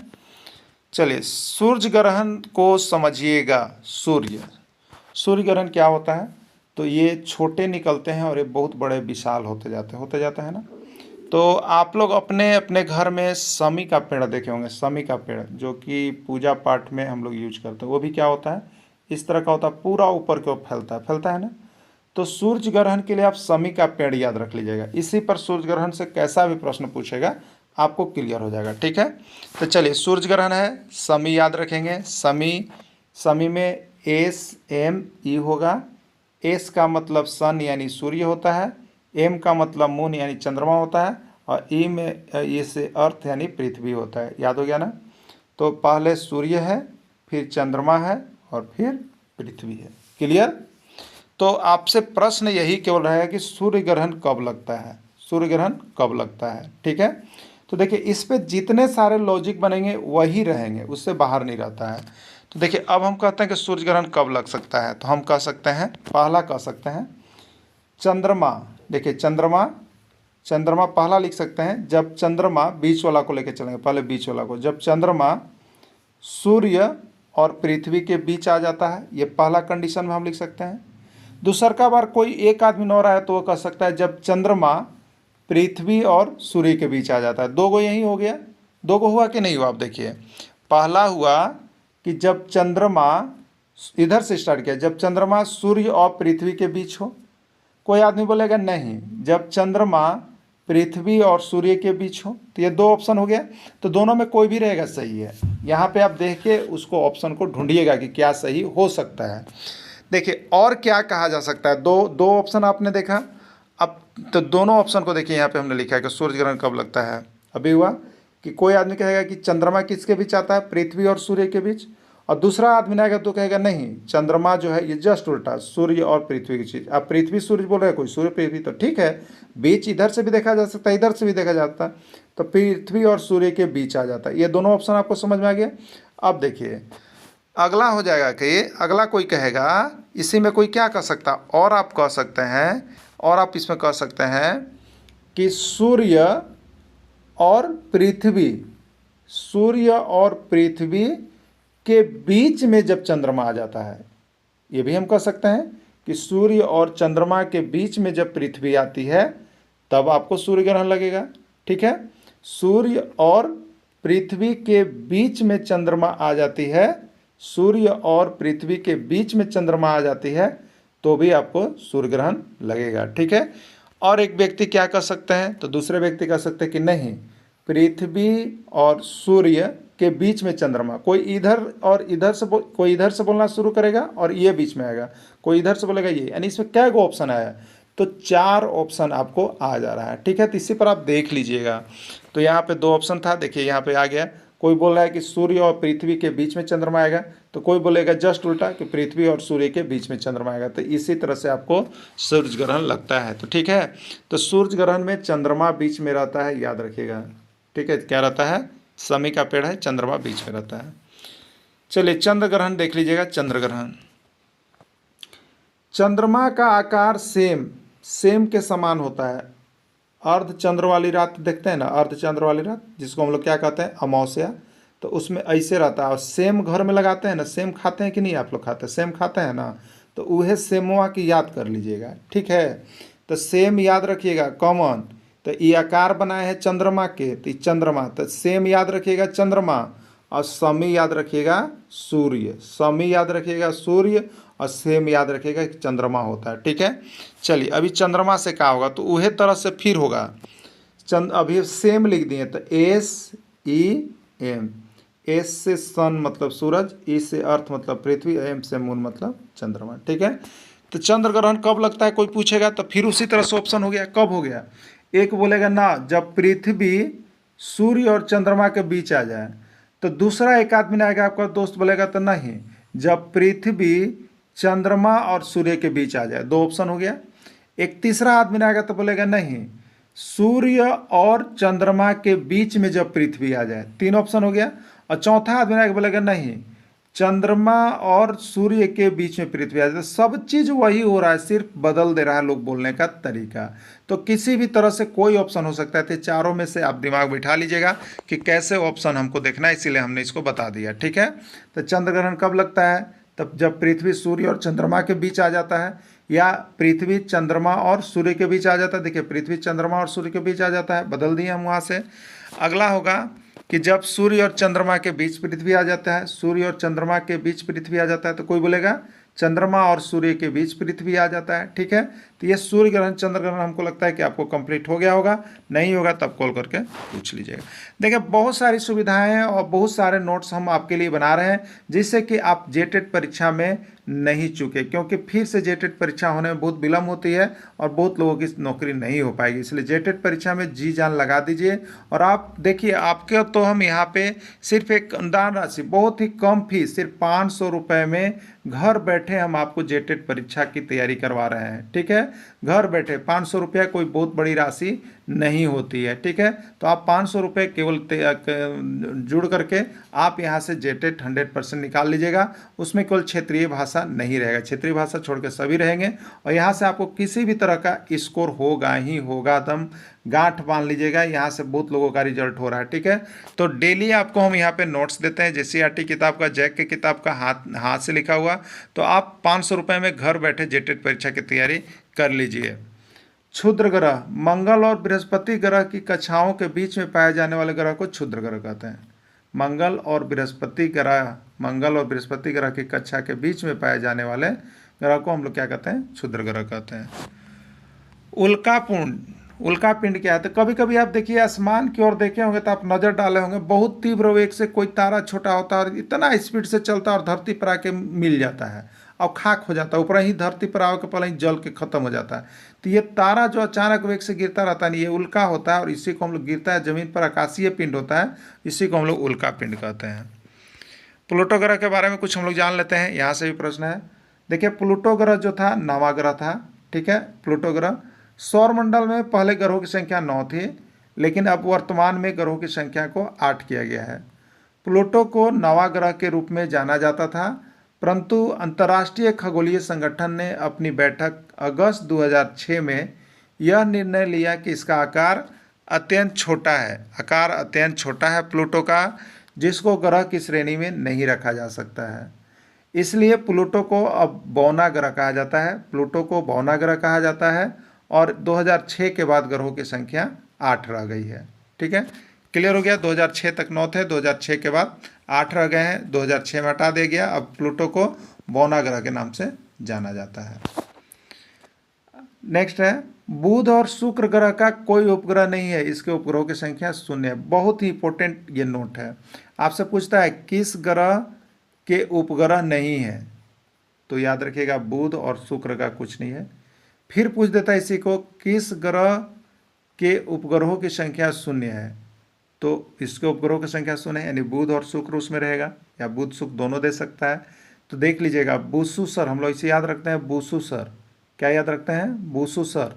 चलिए सूर्य ग्रहण को समझिएगा। सूर्य ग्रहण क्या होता है? तो ये छोटे निकलते हैं और ये बहुत बड़े विशाल होते जाते हैं ना। तो आप लोग अपने अपने घर में समी का पेड़ देखे होंगे। समी का पेड़ जो कि पूजा पाठ में हम लोग यूज करते हैं, वो भी क्या होता है? इस तरह का होता है, पूरा ऊपर की ओर फैलता है ना। तो सूर्य ग्रहण के लिए आप समी का पेड़ याद रख लीजिएगा। इसी पर सूर्य ग्रहण से कैसा भी प्रश्न पूछेगा आपको क्लियर हो जाएगा, ठीक है। तो चलिए सूर्य ग्रहण है, समी याद रखेंगे। समी में SME होगा। S का मतलब सन यानी सूर्य होता है, M का मतलब मून यानी चंद्रमा होता है, और E में ये से अर्थ यानी पृथ्वी होता है। याद हो गया ना। तो पहले सूर्य है, फिर चंद्रमा है और फिर पृथ्वी है। क्लियर। तो आपसे प्रश्न यही केवल रहेगा कि सूर्य ग्रहण कब लगता है, सूर्य ग्रहण कब लगता है, ठीक है। तो देखिए इस पे जितने सारे लॉजिक बनेंगे वही रहेंगे, उससे बाहर नहीं रहता है। तो देखिए अब हम कहते हैं कि सूर्य ग्रहण कब लग सकता है। तो हम कह सकते हैं, पहला कह सकते हैं चंद्रमा। देखिए चंद्रमा पहला लिख सकते हैं जब चंद्रमा बीच वाला को लेकर चलेंगे, पहले बीच वाला को, जब चंद्रमा सूर्य और पृथ्वी के बीच आ जाता है, ये पहला कंडीशन में हम लिख सकते हैं। दूसर का बार कोई एक आदमी न रहा है तो वो कह सकता है जब चंद्रमा पृथ्वी और सूर्य के बीच आ जाता है। 2 गो यही हो गया। 2 गो हुआ कि नहीं हुआ? आप देखिए पहला हुआ कि जब चंद्रमा, इधर से स्टार्ट किया, जब चंद्रमा सूर्य और पृथ्वी के बीच हो। कोई आदमी बोलेगा नहीं, जब चंद्रमा पृथ्वी और सूर्य के बीच हो। तो ये 2 ऑप्शन हो गया। तो दोनों में कोई भी रहेगा सही है। यहाँ पे आप देख के उसको ऑप्शन को ढूंढिएगा कि क्या सही हो सकता है। देखिए और क्या कहा जा सकता है। दो ऑप्शन आपने देखा। अब तो दोनों ऑप्शन को देखिए, यहाँ पे हमने लिखा है कि सूर्य ग्रहण कब लगता है। अभी हुआ कि कोई आदमी कहेगा कि चंद्रमा किसके बीच आता है? पृथ्वी और सूर्य के बीच। और दूसरा आदमी आएगा तो कहेगा नहीं, चंद्रमा जो है ये जस्ट उल्टा, सूर्य और पृथ्वी की चीज़। अब पृथ्वी सूर्य बोल रहे हैं, कोई सूर्य पृथ्वी, तो ठीक है, बीच इधर से भी देखा जा सकता है, इधर से भी देखा जाता है। तो पृथ्वी और सूर्य के बीच आ जाता है। ये दोनों ऑप्शन आपको समझ में आ गया। अब देखिए अगला हो जाएगा कि अगला कोई कहेगा इसी में कोई क्या कह सकता, और आप कह सकते हैं, और आप इसमें कह सकते हैं कि सूर्य और पृथ्वी के बीच में जब चंद्रमा आ जाता है। ये भी हम कह सकते हैं कि सूर्य और चंद्रमा के बीच में जब पृथ्वी आती है तब आपको सूर्य ग्रहण लगेगा, ठीक है। सूर्य और पृथ्वी के बीच में चंद्रमा आ जाती है, सूर्य और पृथ्वी के बीच में चंद्रमा आ जाती है तो भी आपको सूर्य ग्रहण लगेगा, ठीक है। और एक व्यक्ति क्या कर सकते हैं, तो दूसरे व्यक्ति कह सकते हैं कि नहीं, पृथ्वी और सूर्य के बीच में चंद्रमा। कोई इधर और इधर से कोई इधर से बोलना शुरू करेगा और ये बीच में आएगा, कोई इधर से बोलेगा ये, यानी इसमें क्या गो ऑप्शन आया? तो 4 ऑप्शन आपको आ जा रहा है। ठीक है, तो इसी पर आप देख लीजिएगा। तो यहाँ पे 2 ऑप्शन था, देखिए यहाँ पे आ गया। कोई बोल रहा है कि सूर्य और पृथ्वी के बीच में चंद्रमा आएगा, तो कोई बोलेगा जस्ट उल्टा कि पृथ्वी और सूर्य के बीच में चंद्रमा आएगा। तो इसी तरह से आपको सूर्य ग्रहण लगता है। तो ठीक है, तो सूर्य ग्रहण में चंद्रमा बीच में रहता है, याद रखिएगा। ठीक है, क्या रहता है? शमी का पेड़ है, चंद्रमा बीच में रहता है। चलिए चंद्र ग्रहण देख लीजिएगा। चंद्र ग्रहण, चंद्रमा का आकार सेम के समान होता है। अर्ध चंद्र वाली रात देखते हैं ना, अर्ध चंद्र वाली रात जिसको हम लोग क्या कहते हैं? अमावस्या। तो उसमें ऐसे रहता है। और सेम घर में लगाते हैं ना, सेम खाते हैं कि नहीं आप लोग? खाते हैं, सेम खाते हैं ना, तो वह सेमवा की याद कर लीजिएगा। ठीक है, तो सेम याद रखिएगा, कॉमन। तो ये आकार बनाए हैं चंद्रमा के, तो चंद्रमा, तो सेम याद रखिएगा चंद्रमा, और शमी याद रखिएगा सूर्य, शमी याद रखिएगा सूर्य, और सेम याद रखिएगा कि चंद्रमा होता है। ठीक है, चलिए अभी चंद्रमा से क्या होगा? तो वही तरह से फिर होगा। अभी सेम लिख दिए, तो SEM, एस से सन मतलब सूरज, ई से अर्थ मतलब पृथ्वी, एम से मून मतलब चंद्रमा। ठीक है, तो चंद्र ग्रहण कब लगता है कोई पूछेगा, तो फिर उसी तरह से ऑप्शन हो गया। कब हो गया? एक बोलेगा ना, जब पृथ्वी सूर्य और चंद्रमा के बीच आ जाए। तो दूसरा एक आदमी आएगा, आपका दोस्त बोलेगा तो नहीं, जब पृथ्वी चंद्रमा और सूर्य के बीच आ जाए। 2 ऑप्शन हो गया। एक तीसरा आदमी आएगा तो बोलेगा नहीं, सूर्य और चंद्रमा के बीच में जब पृथ्वी आ जाए। 3 ऑप्शन हो गया। और चौथा आदमी आएगा बोलेगा नहीं, चंद्रमा और सूर्य के बीच में पृथ्वी आ जाए। सब चीज़ वही हो रहा है, सिर्फ बदल दे रहा है लोग बोलने का तरीका। तो किसी भी तरह से कोई ऑप्शन हो सकता है। तो चारों में से आप दिमाग बिठा लीजिएगा कि कैसे ऑप्शन हमको देखना है, इसीलिए हमने इसको बता दिया। ठीक है, तो चंद्र ग्रहण कब लगता है? तब जब पृथ्वी सूर्य और चंद्रमा के बीच आ जाता है, या पृथ्वी चंद्रमा और सूर्य के बीच आ जाता है। देखिए, पृथ्वी चंद्रमा और सूर्य के बीच आ जाता है, बदल दिए हम वहाँ से। अगला होगा कि जब सूर्य और चंद्रमा के बीच पृथ्वी आ जाता है, सूर्य और चंद्रमा के बीच पृथ्वी आ जाता है, तो कोई बोलेगा चंद्रमा और सूर्य के बीच पृथ्वी आ जाता है। ठीक है, तो ये सूर्य ग्रहण चंद्र ग्रहण हमको लगता है कि आपको कंप्लीट हो गया होगा। नहीं होगा तब कॉल करके पूछ लीजिएगा। देखिए, बहुत सारी सुविधाएं हैं और बहुत सारे नोट्स हम आपके लिए बना रहे हैं, जिससे कि आप जेटेट परीक्षा में नहीं चूके, क्योंकि फिर से जेटेट परीक्षा होने में बहुत विलम्ब होती है और बहुत लोगों की नौकरी नहीं हो पाएगी। इसलिए जेटेट परीक्षा में जी जान लगा दीजिए। और आप देखिए, आपके तो हम यहाँ पे सिर्फ एक अनुदान राशि, बहुत ही कम फीस, सिर्फ 500 रुपये में घर बैठे हम आपको जेटेट परीक्षा की तैयारी करवा रहे हैं। ठीक है, घर बैठे 500 रुपया कोई बहुत बड़ी राशि नहीं होती है। ठीक है, तो आप 500 रुपये केवल जुड़ करके आप यहाँ से जेटेट 100% निकाल लीजिएगा। उसमें केवल क्षेत्रीय भाषा नहीं रहेगा, क्षेत्रीय भाषा छोड़ के सभी रहेंगे। और यहाँ से आपको किसी भी तरह का स्कोर होगा ही होगा, दम गांठ बांध लीजिएगा। यहाँ से बहुत लोगों का रिजल्ट हो रहा है। ठीक है, तो डेली आपको हम यहाँ पे नोट्स देते हैं, JCERT किताब का, जैक की किताब का हाथ से लिखा हुआ। तो आप 500 रुपये में घर बैठे जेटेट परीक्षा की तैयारी कर लीजिए। क्षुद्र ग्रह, मंगल और बृहस्पति ग्रह की कक्षाओं के बीच में पाए जाने वाले ग्रह को क्षुद्र ग्रह कहते हैं। मंगल और बृहस्पति ग्रह की कक्षा के बीच में पाए जाने वाले ग्रह को हम लोग क्या कहते हैं? क्षुद्र ग्रह कहते हैं। उल्का पिंड क्या है? तो कभी कभी आप देखिए, आसमान की ओर देखे होंगे तो आप नज़र डाले होंगे, बहुत तीव्र वेग से कोई तारा छोटा होता है और इतना स्पीड से चलता है और धरती पर आके मिल जाता है और खाक हो जाता है, ऊपर ही धरती पर आके पहले ही जल के खत्म हो जाता है। तो ये तारा जो अचानक वेग से गिरता रहता है, ये उल्का होता है। और इसी को हम लोग गिरता है जमीन पर, आकाशीय पिंड होता है, इसी को हम लोग उल्का पिंड कहते हैं। प्लूटो ग्रह के बारे में कुछ हम लोग जान लेते हैं, यहाँ से भी प्रश्न है। देखिए, प्लूटो ग्रह जो था 9वां ग्रह था। ठीक है, प्लूटो ग्रह सौरमंडल में पहले ग्रहों की संख्या 9 थी, लेकिन अब वर्तमान में ग्रहों की संख्या को 8 किया गया है। प्लूटो को 9वां ग्रह के रूप में जाना जाता था, परंतु अंतर्राष्ट्रीय खगोलीय संगठन ने अपनी बैठक अगस्त 2006 में यह निर्णय लिया कि इसका आकार अत्यंत छोटा है प्लूटो का, जिसको ग्रह की श्रेणी में नहीं रखा जा सकता है। इसलिए प्लूटो को अब बौना ग्रह कहा जाता है। और 2006 के बाद ग्रहों की संख्या 8 रह गई है। ठीक है, क्लियर हो गया। 2006 तक 9 थे, 2006 के बाद 8 रह गए हैं, 2006 में हटा दिया गया। अब प्लूटो को बौना ग्रह के नाम से जाना जाता है। नेक्स्ट है बुध और शुक्र ग्रह का कोई उपग्रह नहीं है, इसके उपग्रहों की संख्या 0 है। बहुत ही इंपॉर्टेंट ये नोट है। आपसे पूछता है किस ग्रह के उपग्रह नहीं है, तो याद रखिएगा बुध और शुक्र का कुछ नहीं है। फिर पूछ देता है इसी को किस ग्रह के उपग्रहों की संख्या 0 है, तो इसके उपग्रहों की संख्या 0 है, यानी बुध और शुक्र उसमें रहेगा, या बुध शुक्र दोनों दे सकता है। तो देख लीजिएगा बुधसुसर, हम लोग इसे याद रखते हैं बुधसुसर। क्या याद रखते हैं? बुधसुसर,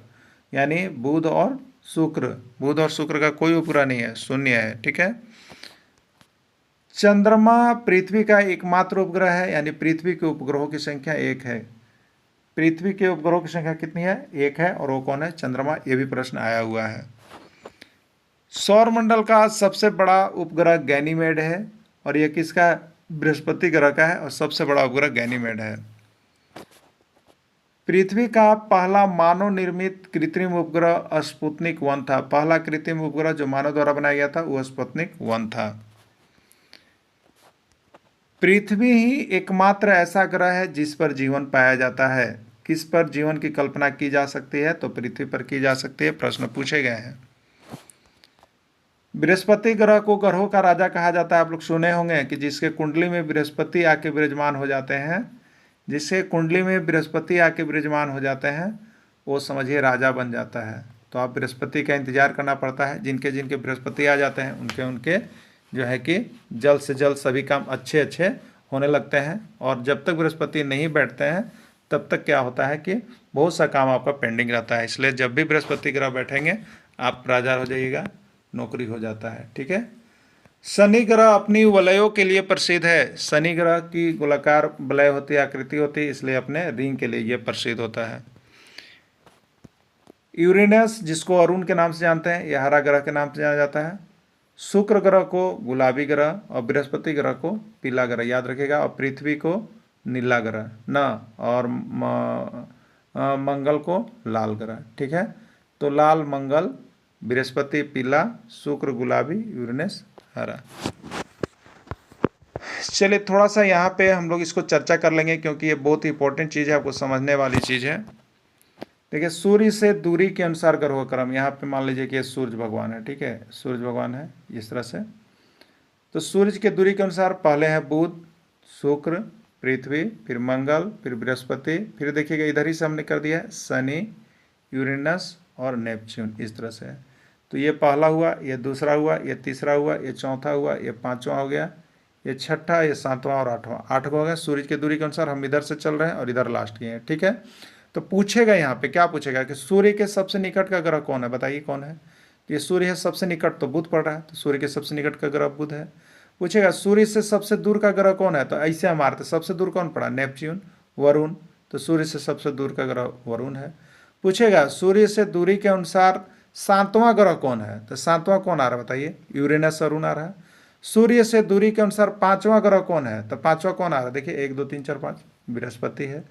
यानी बुध और शुक्र। बुध और शुक्र का कोई उपग्रह नहीं है, 0 है। ठीक है। चंद्रमा पृथ्वी का एकमात्र उपग्रह है, यानी पृथ्वी के उपग्रहों की संख्या 1 है। पृथ्वी के उपग्रहों की संख्या कितनी है? 1 है, और वो कौन है? चंद्रमा। ये भी प्रश्न आया हुआ है। सौरमंडल का सबसे बड़ा उपग्रह गैनीमेड है, और यह किसका? बृहस्पति ग्रह का है, और सबसे बड़ा उपग्रह गैनीमेड है। पृथ्वी का पहला मानव निर्मित कृत्रिम उपग्रह स्पुतनिक 1 था। पहला कृत्रिम उपग्रह जो मानव द्वारा बनाया गया था वो स्पुतनिक 1 था। पृथ्वी ही एकमात्र ऐसा ग्रह है जिस पर जीवन पाया जाता है। किस पर जीवन की कल्पना की जा सकती है? तो पृथ्वी पर की जा सकती है। प्रश्न पूछे गए हैं। बृहस्पति ग्रह को ग्रहों का राजा कहा जाता है। आप लोग सुने होंगे कि जिसके कुंडली में बृहस्पति आके विराजमान हो जाते हैं, जिसके कुंडली में बृहस्पति आके विराजमान हो जाते हैं, वो समझिए राजा बन जाता है। तो आप बृहस्पति का इंतजार करना पड़ता है। जिनके जिनके बृहस्पति आ जाते हैं उनके उनके जो है कि जल्द से जल्द सभी काम अच्छे अच्छे होने लगते हैं, और जब तक बृहस्पति नहीं बैठते हैं तब तक क्या होता है कि बहुत सा काम आपका पेंडिंग रहता है। इसलिए जब भी बृहस्पति ग्रह बैठेंगे आप राजा हो जाइएगा, नौकरी हो जाता है। ठीक है। शनि ग्रह अपनी वलयों के लिए प्रसिद्ध है। शनि ग्रह की गोलाकार वलय होती है, आकृति होती है, इसलिए अपने रिंग के लिए यह प्रसिद्ध होता है। यूरेनस, जिसको अरुण के नाम से जानते हैं, यह हरा ग्रह के नाम से जाना जाता है। शुक्र ग्रह को गुलाबी ग्रह, और बृहस्पति ग्रह को पीला ग्रह, याद रखेगा, और पृथ्वी को नीला ग्रह न, और मंगल को लाल ग्रह। ठीक है। तो लाल मंगल, बृहस्पति पीला, शुक्र गुलाबी, यूरेनस हरा। चलिए थोड़ा सा यहाँ पे हम लोग इसको चर्चा कर लेंगे, क्योंकि ये बहुत ही इंपॉर्टेंट चीज़ है, आपको समझने वाली चीज़ है। देखिए सूर्य से दूरी के अनुसार ग्रहों का क्रम। यहाँ पे मान लीजिए कि ये सूर्य भगवान है। ठीक है, सूर्य भगवान है इस तरह से। तो सूर्य के दूरी के अनुसार पहले है बुध, शुक्र, पृथ्वी, फिर मंगल, फिर बृहस्पति, फिर देखिएगा इधर ही से हमने कर दिया है शनि, यूरेनस और नेपच्यून, इस तरह से। तो ये पहला हुआ, ये दूसरा हुआ, ये तीसरा हुआ, ये चौथा हुआ, ये पाँचवा हो गया, ये छठा, ये सातवां और आठवां। आठवां हो गया। सूर्य की दूरी के अनुसार हम इधर से चल रहे हैं और इधर लास्ट किए हैं। ठीक है। तो पूछेगा यहाँ पे क्या पूछेगा कि सूर्य के सबसे निकट का ग्रह कौन है, बताइए कौन है। तो ये सूर्य है सबसे निकट, तो बुध पड़ रहा है, तो सूर्य के सबसे निकट का ग्रह बुध है। पूछेगा सूर्य से सबसे दूर का ग्रह कौन है, तो ऐसे हम मारते सबसे दूर कौन पड़ा, नेपच्यून, वरुण, तो सूर्य से सबसे दूर का ग्रह वरुण है। पूछेगा सूर्य से दूरी के अनुसार सातवां ग्रह कौन है, तो सातवां कौन आ रहा है बताइए, यूरेनस वरुण आ रहा है। सूर्य से दूरी के अनुसार पांचवां ग्रह कौन है, तो पांचवा कौन आ रहा है, देखिए 1 2 3 4 5, बृहस्पति है।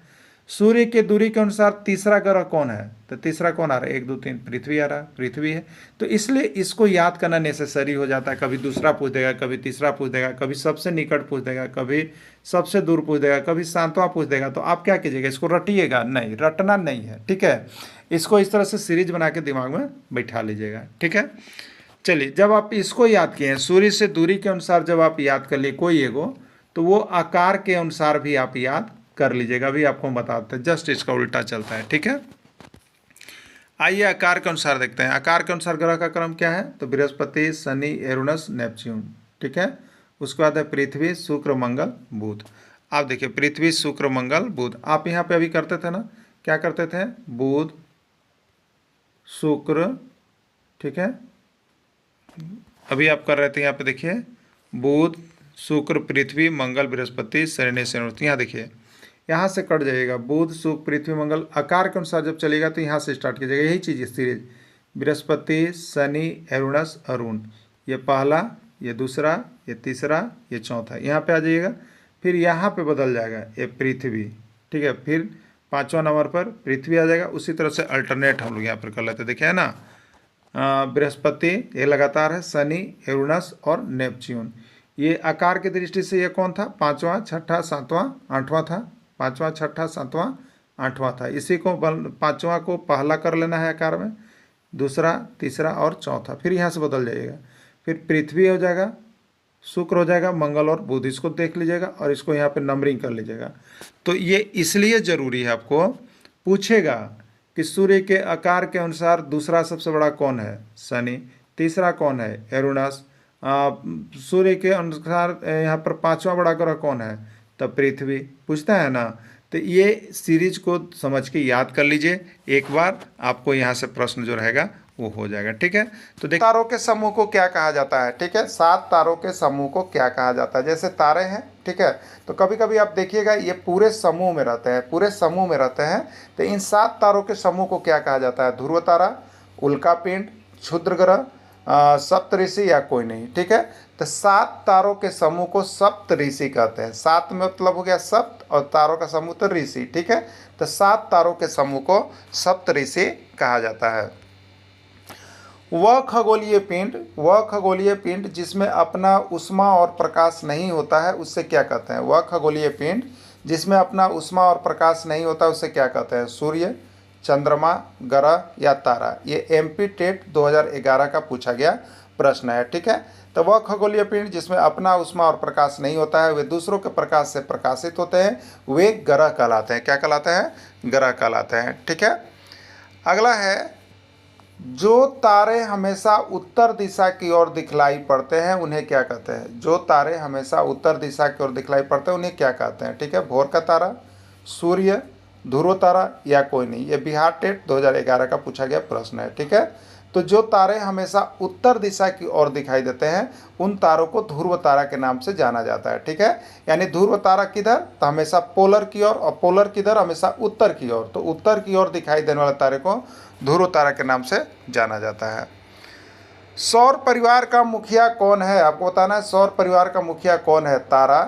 सूर्य के दूरी के अनुसार तीसरा ग्रह कौन है, तो तीसरा कौन आ रहा है, 1 2 3, पृथ्वी आ रहा है, पृथ्वी है। तो इसलिए इसको याद करना नेसेसरी हो जाता है। कभी दूसरा पूछ देगा, कभी तीसरा पूछ देगा, कभी सबसे निकट पूछ देगा, कभी सबसे दूर पूछ देगा, कभी सातवां पूछ देगा। तो आप क्या कीजिएगा, इसको रटिएगा नहीं, रटना नहीं है। ठीक है, इसको इस तरह से सीरीज बना के दिमाग में बैठा लीजिएगा। ठीक है। चलिए, जब आप इसको याद किए हैं, सूर्य से दूरी के अनुसार जब आप याद कर लिए कोई एगो, तो वो आकार के अनुसार भी आप याद कर लीजिएगा। अभी आपको बताते हैं, जस्ट इसका उल्टा चलता है। ठीक है। आइए आकार के अनुसार देखते हैं। आकार के अनुसार ग्रह का क्रम क्या है, तो बृहस्पति, शनि, यूरेनस, नेपच्यून। ठीक है। उसके बाद है पृथ्वी, शुक्र, मंगल, बुध। आप देखिए पृथ्वी, शुक्र, मंगल, बुध। आप यहाँ पे अभी करते थे ना, क्या करते थे, बुध, शुक्र, ठीक है, अभी आप कर रहे थे यहाँ पे देखिए बुध, शुक्र, पृथ्वी, मंगल, बृहस्पति, शनि, शनि। यहाँ देखिए यहाँ से कट जाइएगा, बुध, शुक्र, पृथ्वी, मंगल। आकार के अनुसार जब चलेगा तो यहाँ से स्टार्ट कीजिएगा, यही चीज़ सीरीज, बृहस्पति, शनि, यूरेनस, अरुण। ये पहला, ये दूसरा, ये तीसरा, ये चौथा, यहाँ पे आ जाइएगा। फिर यहाँ पे बदल जाएगा, ये पृथ्वी। ठीक है। फिर 5वां नंबर पर पृथ्वी आ जाएगा। उसी तरह से अल्टरनेट हम लोग यहाँ पर कर लेते, देखिए है ना, बृहस्पति ये लगातार है, शनि, यूरेनस और नेपच्यून। ये आकार की दृष्टि से ये कौन था, 5वां, 6ठा, 7वां, 8वां था, 5वां, 6ठा, 7वां, 8वां था। इसी को 5वां को पहला कर लेना है आकार में, दूसरा, तीसरा और चौथा, फिर यहाँ से बदल जाइएगा। फिर पृथ्वी हो जाएगा, शुक्र हो जाएगा, मंगल और बुध, इसको देख लीजिएगा और इसको यहाँ पे नंबरिंग कर लीजिएगा। तो ये इसलिए ज़रूरी है, आपको पूछेगा कि सूर्य के आकार के अनुसार दूसरा सबसे बड़ा कौन है, शनि, तीसरा कौन है, यूरेनस, सूर्य के अनुसार यहाँ पर 5वां बड़ा ग्रह कौन है, तब पृथ्वी, पूछता है ना। तो ये सीरीज को समझ के याद कर लीजिए, एक बार आपको यहाँ से प्रश्न जो रहेगा वो हो जाएगा। ठीक है, तो देखिए तारों के समूह को क्या कहा जाता है। ठीक है, 7 तारों के समूह को क्या कहा जाता है। जैसे तारे हैं, ठीक है, तो कभी कभी आप देखिएगा ये पूरे समूह में रहते हैं, पूरे समूह में रहते हैं। तो इन 7 तारों के समूह को क्या कहा जाता है, ध्रुव तारा, उल्कापिंड, क्षुद्र ग्रह, सप्तऋषि या कोई नहीं। ठीक है, तो 7 तारों के समूह को सप्तऋषि कहते हैं। 7 में मतलब हो गया सप्त और तारों का समूह तो ऋषि। ठीक है, तो 7 तारों के समूह को सप्तऋषि कहा जाता है। वह खगोलीय पिंड जिसमें अपना उष्मा और प्रकाश नहीं होता है उससे क्या कहते हैं। वह खगोलीय पिंड जिसमें अपना उष्मा और प्रकाश नहीं होता उससे क्या कहते हैं, सूर्य, चंद्रमा, ग्रह या तारा। ये MP टेट 2011 का पूछा गया प्रश्न है। ठीक है, तो वह खगोलीय पिंड जिसमें अपना उष्मा और प्रकाश नहीं होता है, वे दूसरों के प्रकाश से प्रकाशित होते हैं, वे ग्रह कहलाते हैं। क्या कहलाते हैं, ग्रह कहलाते हैं। ठीक है, अगला है, जो तारे हमेशा उत्तर दिशा की ओर दिखलाई पड़ते हैं उन्हें क्या कहते हैं। जो तारे हमेशा उत्तर दिशा की ओर दिखलाई पड़ते हैं उन्हें क्या कहते हैं। ठीक है, भोर का तारा, सूर्य, ध्रुव तारा या कोई नहीं। ये बिहार टेट 2011 का पूछा गया प्रश्न है। ठीक है, तो जो तारे हमेशा उत्तर दिशा की ओर दिखाई देते हैं उन तारों को ध्रुव तारा के नाम से जाना जाता है। ठीक है, यानी ध्रुव तारा किधर, तो हमेशा पोलर की ओर, और पोलर किधर, हमेशा उत्तर की ओर। तो उत्तर की ओर दिखाई देने वाले तारे को ध्रुव तारा के नाम से जाना जाता है। सौर परिवार का मुखिया कौन है, आपको बताना है सौर परिवार का मुखिया कौन है, तारा,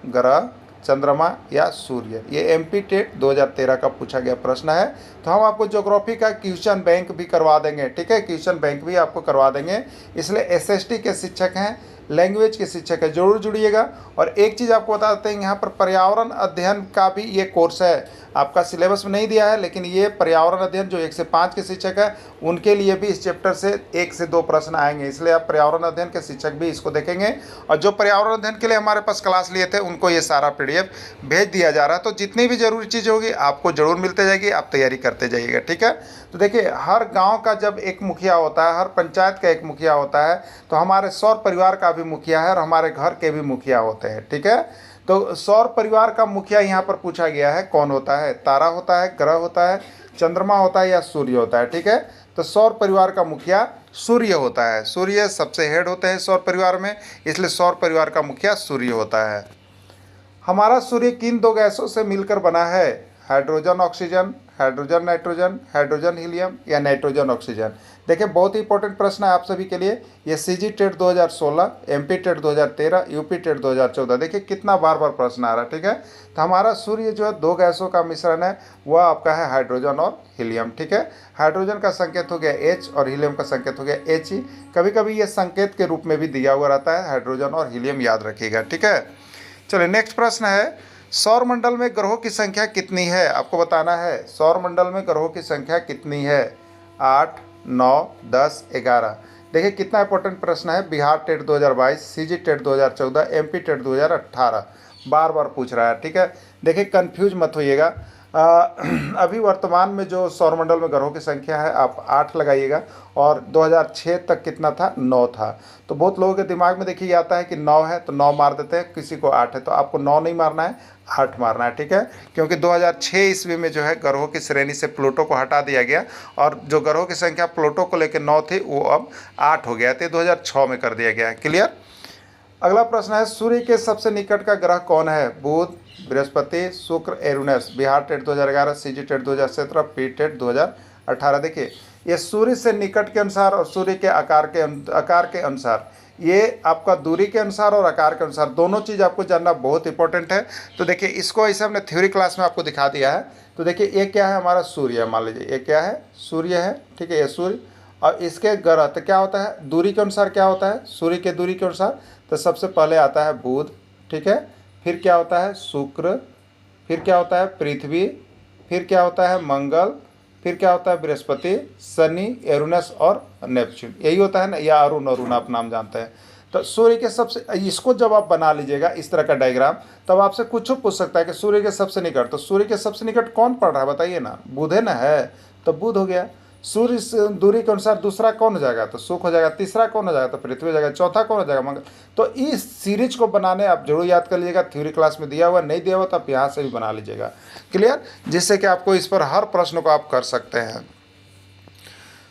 ग्रह, चंद्रमा या सूर्य। ये MP टेट 2013 का पूछा गया प्रश्न है। तो हम आपको ज्योग्राफी का क्वेश्चन बैंक भी करवा देंगे। ठीक है, क्वेश्चन बैंक भी आपको करवा देंगे, इसलिए SST के शिक्षक हैं, लैंग्वेज के शिक्षक है, जरूर जुड़िएगा। और एक चीज़ आपको बता देते हैं, यहाँ पर पर्यावरण अध्ययन का भी ये कोर्स है। आपका सिलेबस में नहीं दिया है, लेकिन ये पर्यावरण अध्ययन जो 1 से 5 के शिक्षक है उनके लिए भी इस चैप्टर से 1 से 2 प्रश्न आएंगे, इसलिए आप पर्यावरण अध्ययन के शिक्षक भी इसको देखेंगे। और जो पर्यावरण अध्ययन के लिए हमारे पास क्लास लिए थे उनको ये सारा PDF भेज दिया जा रहा है। तो जितनी भी जरूरी चीज़ होगी आपको जरूर मिलते जाएगी, आप तैयारी करते जाइएगा। ठीक है, तो देखिए हर गाँव का जब एक मुखिया होता है, हर पंचायत का एक मुखिया होता है, तो हमारे सौर परिवार का भी मुखिया है और हमारे घर के भी मुखिया होते हैं। ठीक है, तो सौर परिवार का मुखिया यहाँ पर पूछा गया है कौन होता है, तारा होता है, ग्रह होता है, चंद्रमा होता है या सूर्य होता है। ठीक है, तो सौर परिवार का मुखिया सूर्य होता है। सूर्य सबसे हेड होते हैं सौर परिवार में, इसलिए सौर परिवार का मुखिया सूर्य होता है। हमारा सूर्य किन 2 गैसों से मिलकर बना है, hydrogen oxygen, hydrogen nitrogen, hydrogen helium या नाइट्रोजन ऑक्सीजन। देखिए बहुत ही इंपॉर्टेंट प्रश्न है आप सभी के लिए। ये CG TET 2016, MP TET 2013, UP TET 2014। देखिए कितना बार बार प्रश्न आ रहा है। ठीक है, तो हमारा सूर्य जो है 2 गैसों का मिश्रण है, वह आपका है हाइड्रोजन और हीलियम। ठीक है, हाइड्रोजन का संकेत हो गया H और हीलियम का संकेत हो गया He। कभी कभी ये संकेत के रूप में भी दिया हुआ रहता है, हाइड्रोजन और हीलियम, याद रखिएगा। ठीक है, चलिए नेक्स्ट प्रश्न है, सौर मंडल में ग्रहों की संख्या कितनी है, आपको बताना है। सौर मंडल में ग्रहों की संख्या कितनी है, 8, 9, 10, 11। देखिए कितना इंपॉर्टेंट प्रश्न है, Bihar TET 2022, CG TET 2014, MP TET 2018 बार बार पूछ रहा है। ठीक है, देखिए कंफ्यूज मत होइएगा। अभी वर्तमान में जो सौरमंडल में ग्रहों की संख्या है आप 8 लगाइएगा, और 2006 तक कितना था, 9 था। तो बहुत लोगों के दिमाग में देखिए आता है कि 9 है तो 9 मार देते हैं, किसी को 8 है, तो आपको 9 नहीं मारना है, 8 मारना है। ठीक है, क्योंकि 2006 ईस्वी में जो है ग्रहों की श्रेणी से प्लूटो को हटा दिया गया, और जो ग्रहों की संख्या प्लूटो को लेकर 9 थी वो अब 8 हो गया, तो 2006 में कर दिया गया है। क्लियर। अगला प्रश्न है, सूर्य के सबसे निकट का ग्रह कौन है, Budh, Brihaspati, Shukra, Uranus. Bihar TET 2011, CG TET 2017, P TET 2018। देखिए ये सूर्य से निकट के अनुसार और सूर्य के आकार के अनुसार, ये आपका दूरी के अनुसार और आकार के अनुसार, दोनों चीज़ आपको जानना बहुत इंपॉर्टेंट है। तो देखिए इसको ऐसे हमने थ्योरी क्लास में आपको दिखा दिया है। तो देखिए ये क्या है, हमारा सूर्य, मान लीजिए ये क्या है, सूर्य है। ठीक है, ये सूर्य, और इसके ग्रह तो क्या होता है, दूरी के अनुसार क्या होता है, सूर्य के दूरी के अनुसार, तो सबसे पहले आता है बुध। ठीक है, फिर क्या होता है, शुक्र, फिर क्या होता है, पृथ्वी, फिर क्या होता है मंगल, फिर क्या होता है बृहस्पति, शनि, यूरेनस और नेपच्यून, यही होता है ना, या अरुण, अरुण आप नाम जानते हैं। तो सूर्य के सबसे, इसको जब आप बना लीजिएगा इस तरह का डायग्राम, तब आपसे कुछ पूछ सकता है कि सूर्य के सबसे निकट, तो सूर्य के सबसे निकट कौन पड़ रहा है बताइए ना, बुध है ना, है तो बुध हो गया। सूर्य से दूरी के अनुसार दूसरा कौन हो जाएगा, तो शुक्र हो जाएगा। तीसरा कौन हो जाएगा, तो पृथ्वी हो जाएगा। चौथा कौन हो जाएगा, मंगल। तो इस सीरीज को बनाने आप जरूर याद कर लीजिएगा, थ्योरी क्लास में दिया हुआ, नहीं दिया हुआ तो आप यहाँ से भी बना लीजिएगा, क्लियर, जिससे कि आपको इस पर हर प्रश्न को आप कर सकते हैं।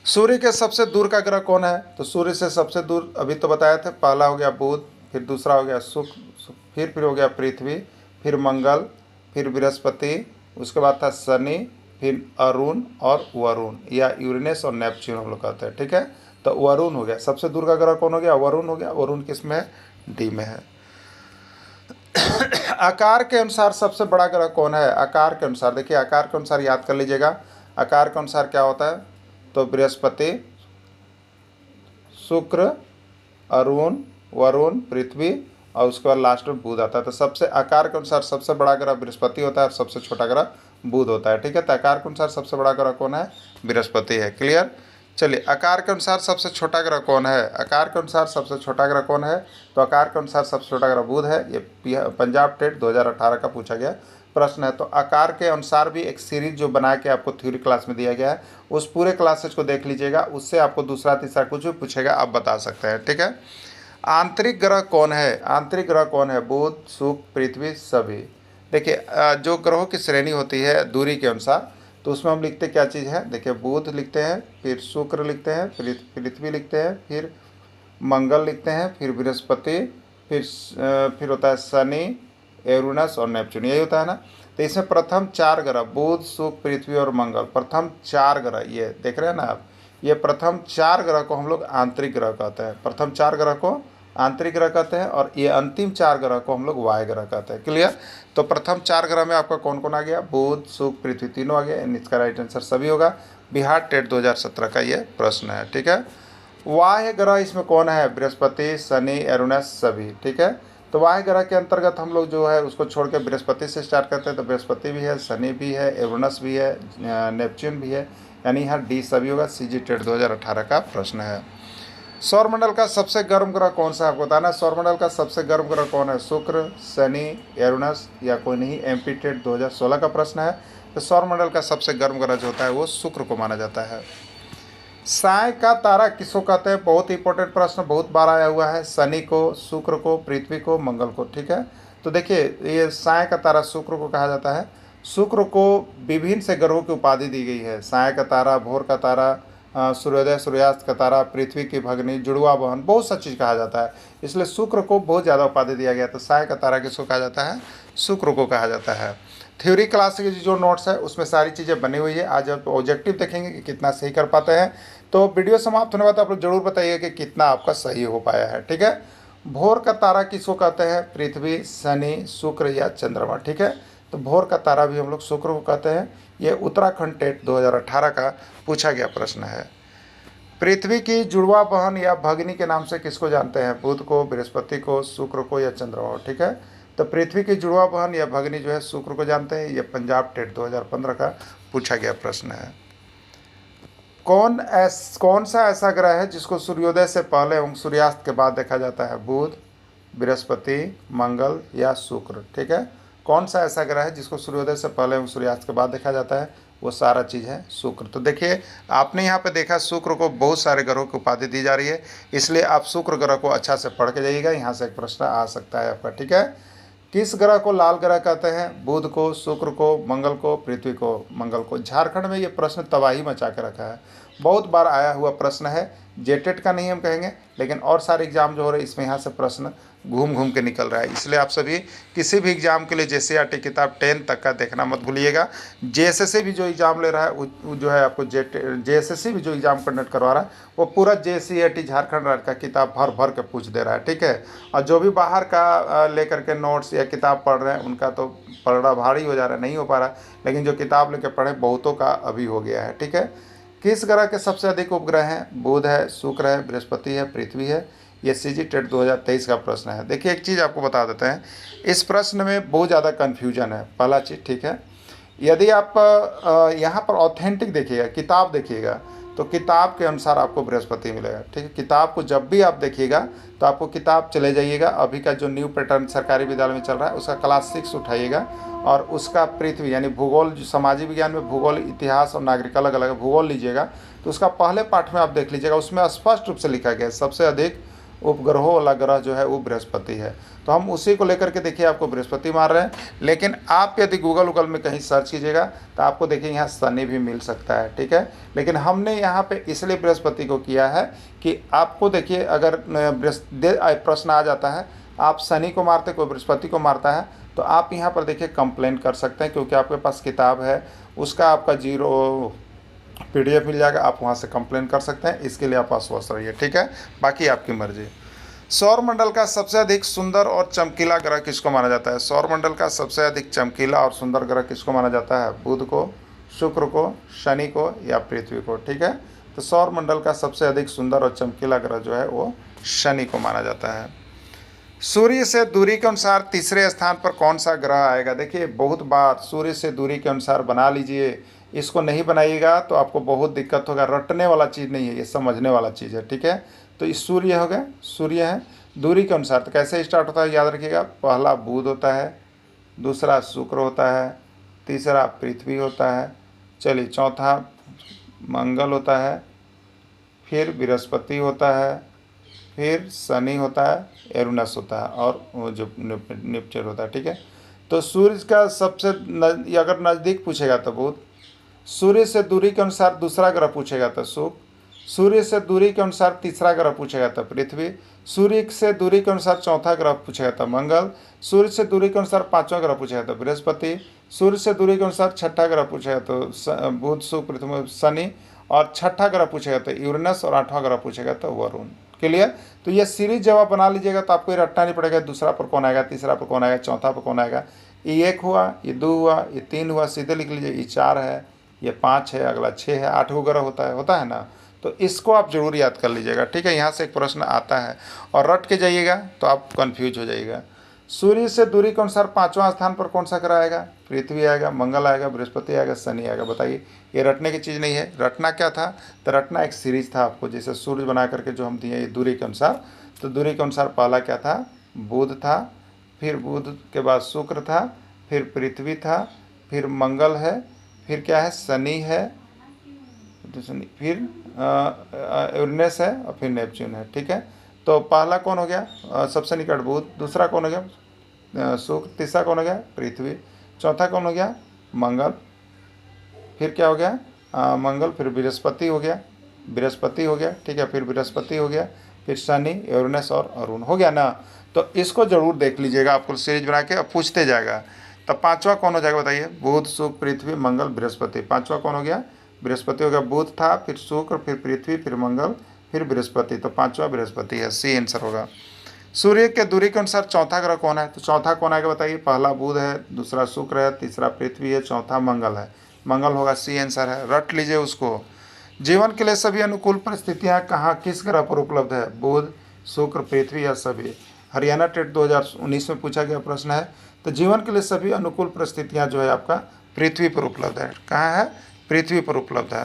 सूर्य के सबसे दूर का ग्रह कौन है, तो सूर्य से सबसे दूर अभी तो बताए थे, पहला हो गया बुध, फिर दूसरा हो गया शुक्र, फिर हो गया पृथ्वी, फिर मंगल, फिर बृहस्पति, उसके बाद था शनि, फिर अरुण और वरुण, या यूरेनस और नेपच्यून हम लोग कहते हैं, ठीक है। तो वरुण हो गया सबसे दूर का ग्रह, कौन हो गया, वरुण हो गया। वरुण किस में है, डी में है। आकार के अनुसार सबसे बड़ा ग्रह कौन है, आकार के अनुसार देखिए, आकार के अनुसार याद कर लीजिएगा, आकार के अनुसार क्या होता है, तो बृहस्पति, शुक्र, अरुण, वरुण, पृथ्वी और उसके बाद लास्ट में बुध आता है। तो सबसे आकार के अनुसार सबसे बड़ा ग्रह बृहस्पति होता है और सबसे छोटा ग्रह बुध होता है, ठीक है। तो आकार के अनुसार सबसे बड़ा ग्रह कौन है, बृहस्पति है, क्लियर। चलिए आकार के अनुसार सबसे छोटा ग्रह कौन है, आकार के अनुसार सबसे छोटा ग्रह कौन है, तो आकार के अनुसार सबसे छोटा ग्रह बुध है। ये पंजाब टेट 2018 का पूछा गया प्रश्न है। तो आकार के अनुसार भी एक सीरीज जो बना के आपको थ्योरी क्लास में दिया गया है, उस पूरे क्लासेज को देख लीजिएगा, उससे आपको दूसरा तीसरा कुछ भी पूछेगा आप बता सकते हैं, ठीक है। आंतरिक ग्रह कौन है, आंतरिक ग्रह कौन है, बुध, शुक्र, पृथ्वी, सभी। देखिए जो ग्रहों की श्रेणी होती है दूरी के अनुसार, तो उसमें हम लिखते क्या चीज़ है, देखिए बुध लिखते हैं, फिर शुक्र लिखते हैं, फिर पृथ्वी लिखते हैं, फिर मंगल लिखते हैं, फिर बृहस्पति, फिर होता है शनि, यूरेनस और नेपच्यून, यही होता है ना। तो इसमें प्रथम 4 ग्रह बुध, शुक्र, पृथ्वी और मंगल, प्रथम 4 ग्रह ये देख रहे हैं ना आप, ये प्रथम 4 ग्रह को हम लोग आंतरिक ग्रह कहते हैं, प्रथम 4 ग्रह को आंतरिक ग्रह कहते हैं, और ये अंतिम 4 ग्रह को हम लोग वायु ग्रह कहते हैं, क्लियर। तो प्रथम 4 ग्रह में आपका कौन कौन आ गया, बुध, शुक्र, पृथ्वी, तीनों आ गया, इसका राइट आंसर सभी होगा। बिहार टेट 2017 का ये प्रश्न है, ठीक है। वाह्य ग्रह इसमें कौन है, बृहस्पति, शनि, यूरेनस, सभी, ठीक है। तो वाह्य ग्रह के अंतर्गत हम लोग जो है उसको छोड़ के बृहस्पति से स्टार्ट करते हैं, तो बृहस्पति भी है, शनि भी है, यूरेनस भी है, नेपच्यून भी है, यानी यहाँ डी सभी होगा। सीजी टेट 2018 का प्रश्न है। सौरमंडल का सबसे गर्म ग्रह कौन सा है, आपको बताना है। सौरमंडल का सबसे गर्म ग्रह कौन है, शुक्र, शनि, यूरेनस या कोई नहीं, एमपी टेट 2016 का प्रश्न है। तो सौरमंडल का सबसे गर्म ग्रह जो होता है वो शुक्र को माना जाता है। साय का तारा किसको कहते हैं, बहुत इंपॉर्टेंट प्रश्न, बहुत बार आया हुआ है। शनि को, शुक्र को, पृथ्वी को, मंगल को, ठीक है। तो देखिए ये साय का तारा शुक्र को कहा जाता है। शुक्र को विभिन्न से ग्रहों की उपाधि दी गई है, साय का तारा, भोर का तारा, सूर्योदय सूर्यास्त का तारा, पृथ्वी की भगनी, जुड़वा बहन, बहुत सा चीज़ कहा जाता है, इसलिए शुक्र को बहुत ज़्यादा उपाधि दिया गया। तो साय का तारा किसको कहा जाता है, शुक्र को कहा जाता है। थ्योरी क्लास की जो नोट्स है उसमें सारी चीज़ें बनी हुई है। आज आप ऑब्जेक्टिव देखेंगे कि कितना सही कर पाते हैं। तो वीडियो समाप्त होने के बाद आप लोग जरूर बताइए कि कितना आपका सही हो पाया है, ठीक है। भोर का तारा किसको कहते हैं, पृथ्वी, शनि, शुक्र या चंद्रमा, ठीक है। तो भोर का तारा भी हम लोग शुक्र को कहते हैं। ये उत्तराखंड टेट 2018 का पूछा गया प्रश्न है। पृथ्वी की जुड़वा बहन या भगिनी के नाम से किसको जानते हैं, बुध को, बृहस्पति को, शुक्र को या चंद्रमा को, ठीक है। तो पृथ्वी की जुड़वा बहन या भगिनी जो है शुक्र को जानते हैं। ये पंजाब टेट 2015 का पूछा गया प्रश्न है। कौन सा ऐसा ग्रह है जिसको सूर्योदय से पहले एवं सूर्यास्त के बाद देखा जाता है, बुध, बृहस्पति, मंगल या शुक्र, ठीक है। कौन सा ऐसा ग्रह है जिसको सूर्योदय से पहले एवं सूर्यास्त के बाद देखा जाता है, वो सारा चीज़ है शुक्र। तो देखिए आपने यहाँ पे देखा शुक्र को बहुत सारे ग्रहों की उपाधि दी जा रही है, इसलिए आप शुक्र ग्रह को अच्छा से पढ़ के जाइएगा, यहाँ से एक प्रश्न आ सकता है आपका, ठीक है। किस ग्रह को लाल ग्रह कहते हैं, बुध को, शुक्र को, मंगल को, पृथ्वी को, मंगल को। झारखंड में ये प्रश्न तबाही मचा के रखा है, बहुत बार आया हुआ प्रश्न है। जेटेट का नहीं हम कहेंगे, लेकिन और सारे एग्जाम जो हो रहे हैं इसमें यहाँ से प्रश्न घूम घूम के निकल रहा है, इसलिए आप सभी किसी भी एग्जाम के लिए जेसीईआरटी किताब 10 तक का देखना मत भूलिएगा। जेएसएससी भी जो एग्ज़ाम ले रहा है वो जो है आपको जेएसएससी भी जो एग्ज़ाम कंडक्ट करवा रहा है वो पूरा जेसीईआरटी झारखंड राज्य का किताब भर भर के पूछ दे रहा है, ठीक है। और जो भी बाहर का लेकर के नोट्स या किताब पढ़ रहे हैं उनका तो पढ़ना भारी हो जा रहा है, नहीं हो पा रहा, लेकिन जो किताब लेकर पढ़े बहुतों का अभी हो गया है, ठीक है। किस ग्रह के सबसे अधिक उपग्रह हैं, बुध है, शुक्र है, बृहस्पति है, पृथ्वी है। ये सीजी टेट 2023 का प्रश्न है। देखिए एक चीज़ आपको बता देते हैं, इस प्रश्न में बहुत ज़्यादा कन्फ्यूजन है। पहला चीज़, ठीक है, यदि आप यहाँ पर ऑथेंटिक देखिएगा, किताब देखिएगा, तो किताब के अनुसार आपको बृहस्पति मिलेगा। ठीक है, किताब को जब भी आप देखिएगा तो आपको किताब चले जाइएगा, अभी का जो न्यू पैटर्न सरकारी विद्यालय में चल रहा है उसका क्लास 6 उठाइएगा और उसका पृथ्वी यानी भूगोल, जो सामाजिक विज्ञान में भूगोल, इतिहास और नागरिक अलग अलग भूगोल लीजिएगा, तो उसका पहले पाठ में आप देख लीजिएगा, उसमें स्पष्ट रूप से लिखा गया है सबसे अधिक उपग्रहों वाला ग्रह जो है वो बृहस्पति है। तो हम उसी को लेकर के देखिए आपको बृहस्पति मार रहे हैं। लेकिन आप यदि गूगल में कहीं सर्च कीजिएगा तो आपको देखिए यहाँ शनि भी मिल सकता है। ठीक है, लेकिन हमने यहाँ पे इसलिए बृहस्पति को किया है कि आपको देखिए अगर प्रश्न आ जाता है, आप शनि को मारते, कोई बृहस्पति को मारता है, तो आप यहाँ पर देखिए कंप्लेन कर सकते हैं, क्योंकि आपके पास किताब है, उसका आपका 0 PDF मिल जाएगा, आप वहाँ से कंप्लेन कर सकते हैं। इसके लिए आप आश्वस्त रहिए। ठीक है, बाकी आपकी मर्जी। सौर मंडल का सबसे अधिक सुंदर और चमकीला ग्रह किसको माना जाता है? सौर मंडल का सबसे अधिक चमकीला और सुंदर ग्रह किसको माना जाता है? बुध को, शुक्र को, शनि को या पृथ्वी को। ठीक है, तो सौर मंडल का सबसे अधिक सुंदर और चमकीला ग्रह जो है वो शनि को माना जाता है। सूर्य से दूरी के अनुसार तीसरे स्थान पर कौन सा ग्रह आएगा? देखिए बहुत बार सूर्य से दूरी के अनुसार बना लीजिए, इसको नहीं बनाइएगा तो आपको बहुत दिक्कत होगा। रटने वाला चीज़ नहीं है, ये समझने वाला चीज़ है। ठीक है, तो इस सूर्य हो गया, सूर्य है दूरी के अनुसार। तो कैसे स्टार्ट होता है याद रखिएगा, पहला बुध होता है, दूसरा शुक्र होता है, तीसरा पृथ्वी होता है, चलिए चौथा मंगल होता है, फिर बृहस्पति होता है, फिर शनि होता है, एरुनस होता है और वो जो नेपच्यून होता है। ठीक है, तो सूर्य का सबसे अगर नज़दीक पूछेगा तो बुध, सूर्य से दूरी के अनुसार दूसरा ग्रह पूछेगा तो शुक्र, सूर्य से दूरी के अनुसार तीसरा ग्रह पूछेगा तो पृथ्वी, सूर्य से दूरी के अनुसार चौथा ग्रह पूछेगा तो मंगल, सूर्य से दूरी के अनुसार पांचवा ग्रह पूछेगा तो बृहस्पति, सूर्य से दूरी के अनुसार छठा ग्रह पूछेगा तो बुध, शुक्र, पृथ्वी, शनि, और छठा ग्रह पूछेगा तो यूरेनस, और आठवां ग्रह पूछेगा तो वरुण। क्लियर? तो ये सीरीज जब आप बना लीजिएगा तो आपको ये रटना नहीं पड़ेगा दूसरा पर कौन आएगा, तीसरा पर कौन आएगा, चौथा पर कौन आएगा। ये 1 हुआ, ये 2 हुआ, ये 3 हुआ, सीधे लिख लीजिए। ये 4 है, ये 5 है, अगला 6 है, 8 गो ग्रह होता है ना। तो इसको आप जरूर याद कर लीजिएगा। ठीक है, यहाँ से एक प्रश्न आता है और रट के जाइएगा तो आप कन्फ्यूज हो जाइएगा। सूर्य से दूरी के अनुसार 5वां स्थान पर कौन सा ग्रह आएगा? पृथ्वी आएगा, मंगल आएगा, बृहस्पति आएगा, शनि आएगा। बताइए, ये रटने की चीज़ नहीं है। रटना क्या था? तो रटना एक सीरीज था आपको, जैसे सूर्य बना करके जो हम दिए ये दूरी के अनुसार। तो दूरी के अनुसार पहला क्या था? बुध था, फिर बुध के बाद शुक्र था, फिर पृथ्वी था, फिर मंगल है, फिर क्या है? शनि है, फिर यूरेनस है और फिर नेपच्यून है। ठीक है, तो पहला कौन हो गया? सबसे निकट बुध, दूसरा कौन हो गया? शुक्र, तीसरा कौन हो गया? पृथ्वी, चौथा कौन हो गया? मंगल, फिर क्या हो गया? मंगल, फिर बृहस्पति हो गया, ठीक है, फिर बृहस्पति हो गया, फिर शनि, यूरेनस और अरुण हो गया ना। तो इसको जरूर देख लीजिएगा, आपको सीरीज बना के पूछते जाएगा। तब 5वां कौन हो जाएगा बताइए? बुध, शुक्र, पृथ्वी, मंगल, बृहस्पति। 5वां कौन हो गया? बृहस्पति हो गया। बुध था, फिर शुक्र, फिर पृथ्वी, फिर मंगल, फिर बृहस्पति। तो 5वां बृहस्पति है, सी आंसर होगा। सूर्य के दूरी के अनुसार चौथा ग्रह कौन है? तो चौथा कौन आएगा बताइए? पहला बुध है, दूसरा शुक्र है, तीसरा पृथ्वी है, चौथा मंगल है। मंगल होगा, सी आंसर है, रट लीजिए उसको। जीवन के लिए सभी अनुकूल परिस्थितियां कहाँ, किस ग्रह पर उपलब्ध है? बुध, शुक्र, पृथ्वी या सभी? हरियाणा टेट 2019 में पूछा गया प्रश्न है। तो जीवन के लिए सभी अनुकूल परिस्थितियां जो है आपका पृथ्वी पर उपलब्ध है। कहाँ है? पृथ्वी पर उपलब्ध है।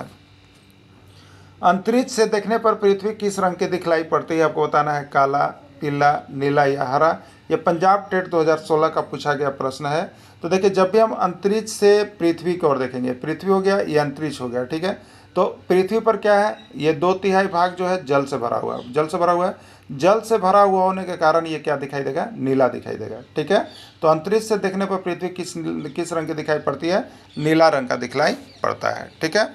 अंतरिक्ष से देखने पर पृथ्वी किस रंग की दिखलाई पड़ती है? आपको बताना है, काला, पीला, नीला या हरा। यह पंजाब टेट 2016 का पूछा गया प्रश्न है। तो देखिए, जब भी हम अंतरिक्ष से पृथ्वी की ओर देखेंगे, पृथ्वी हो गया, ये अंतरिक्ष हो गया। ठीक है, तो पृथ्वी पर क्या है? ये 2/3 भाग जो है जल से भरा हुआ है। जल से भरा हुआ है, जल से भरा हुआ होने के कारण ये क्या दिखाई देगा? नीला दिखाई देगा। ठीक है, तो अंतरिक्ष से देखने पर पृथ्वी किस रंग की दिखाई पड़ती है? नीला रंग का दिखलाई पड़ता है। ठीक है,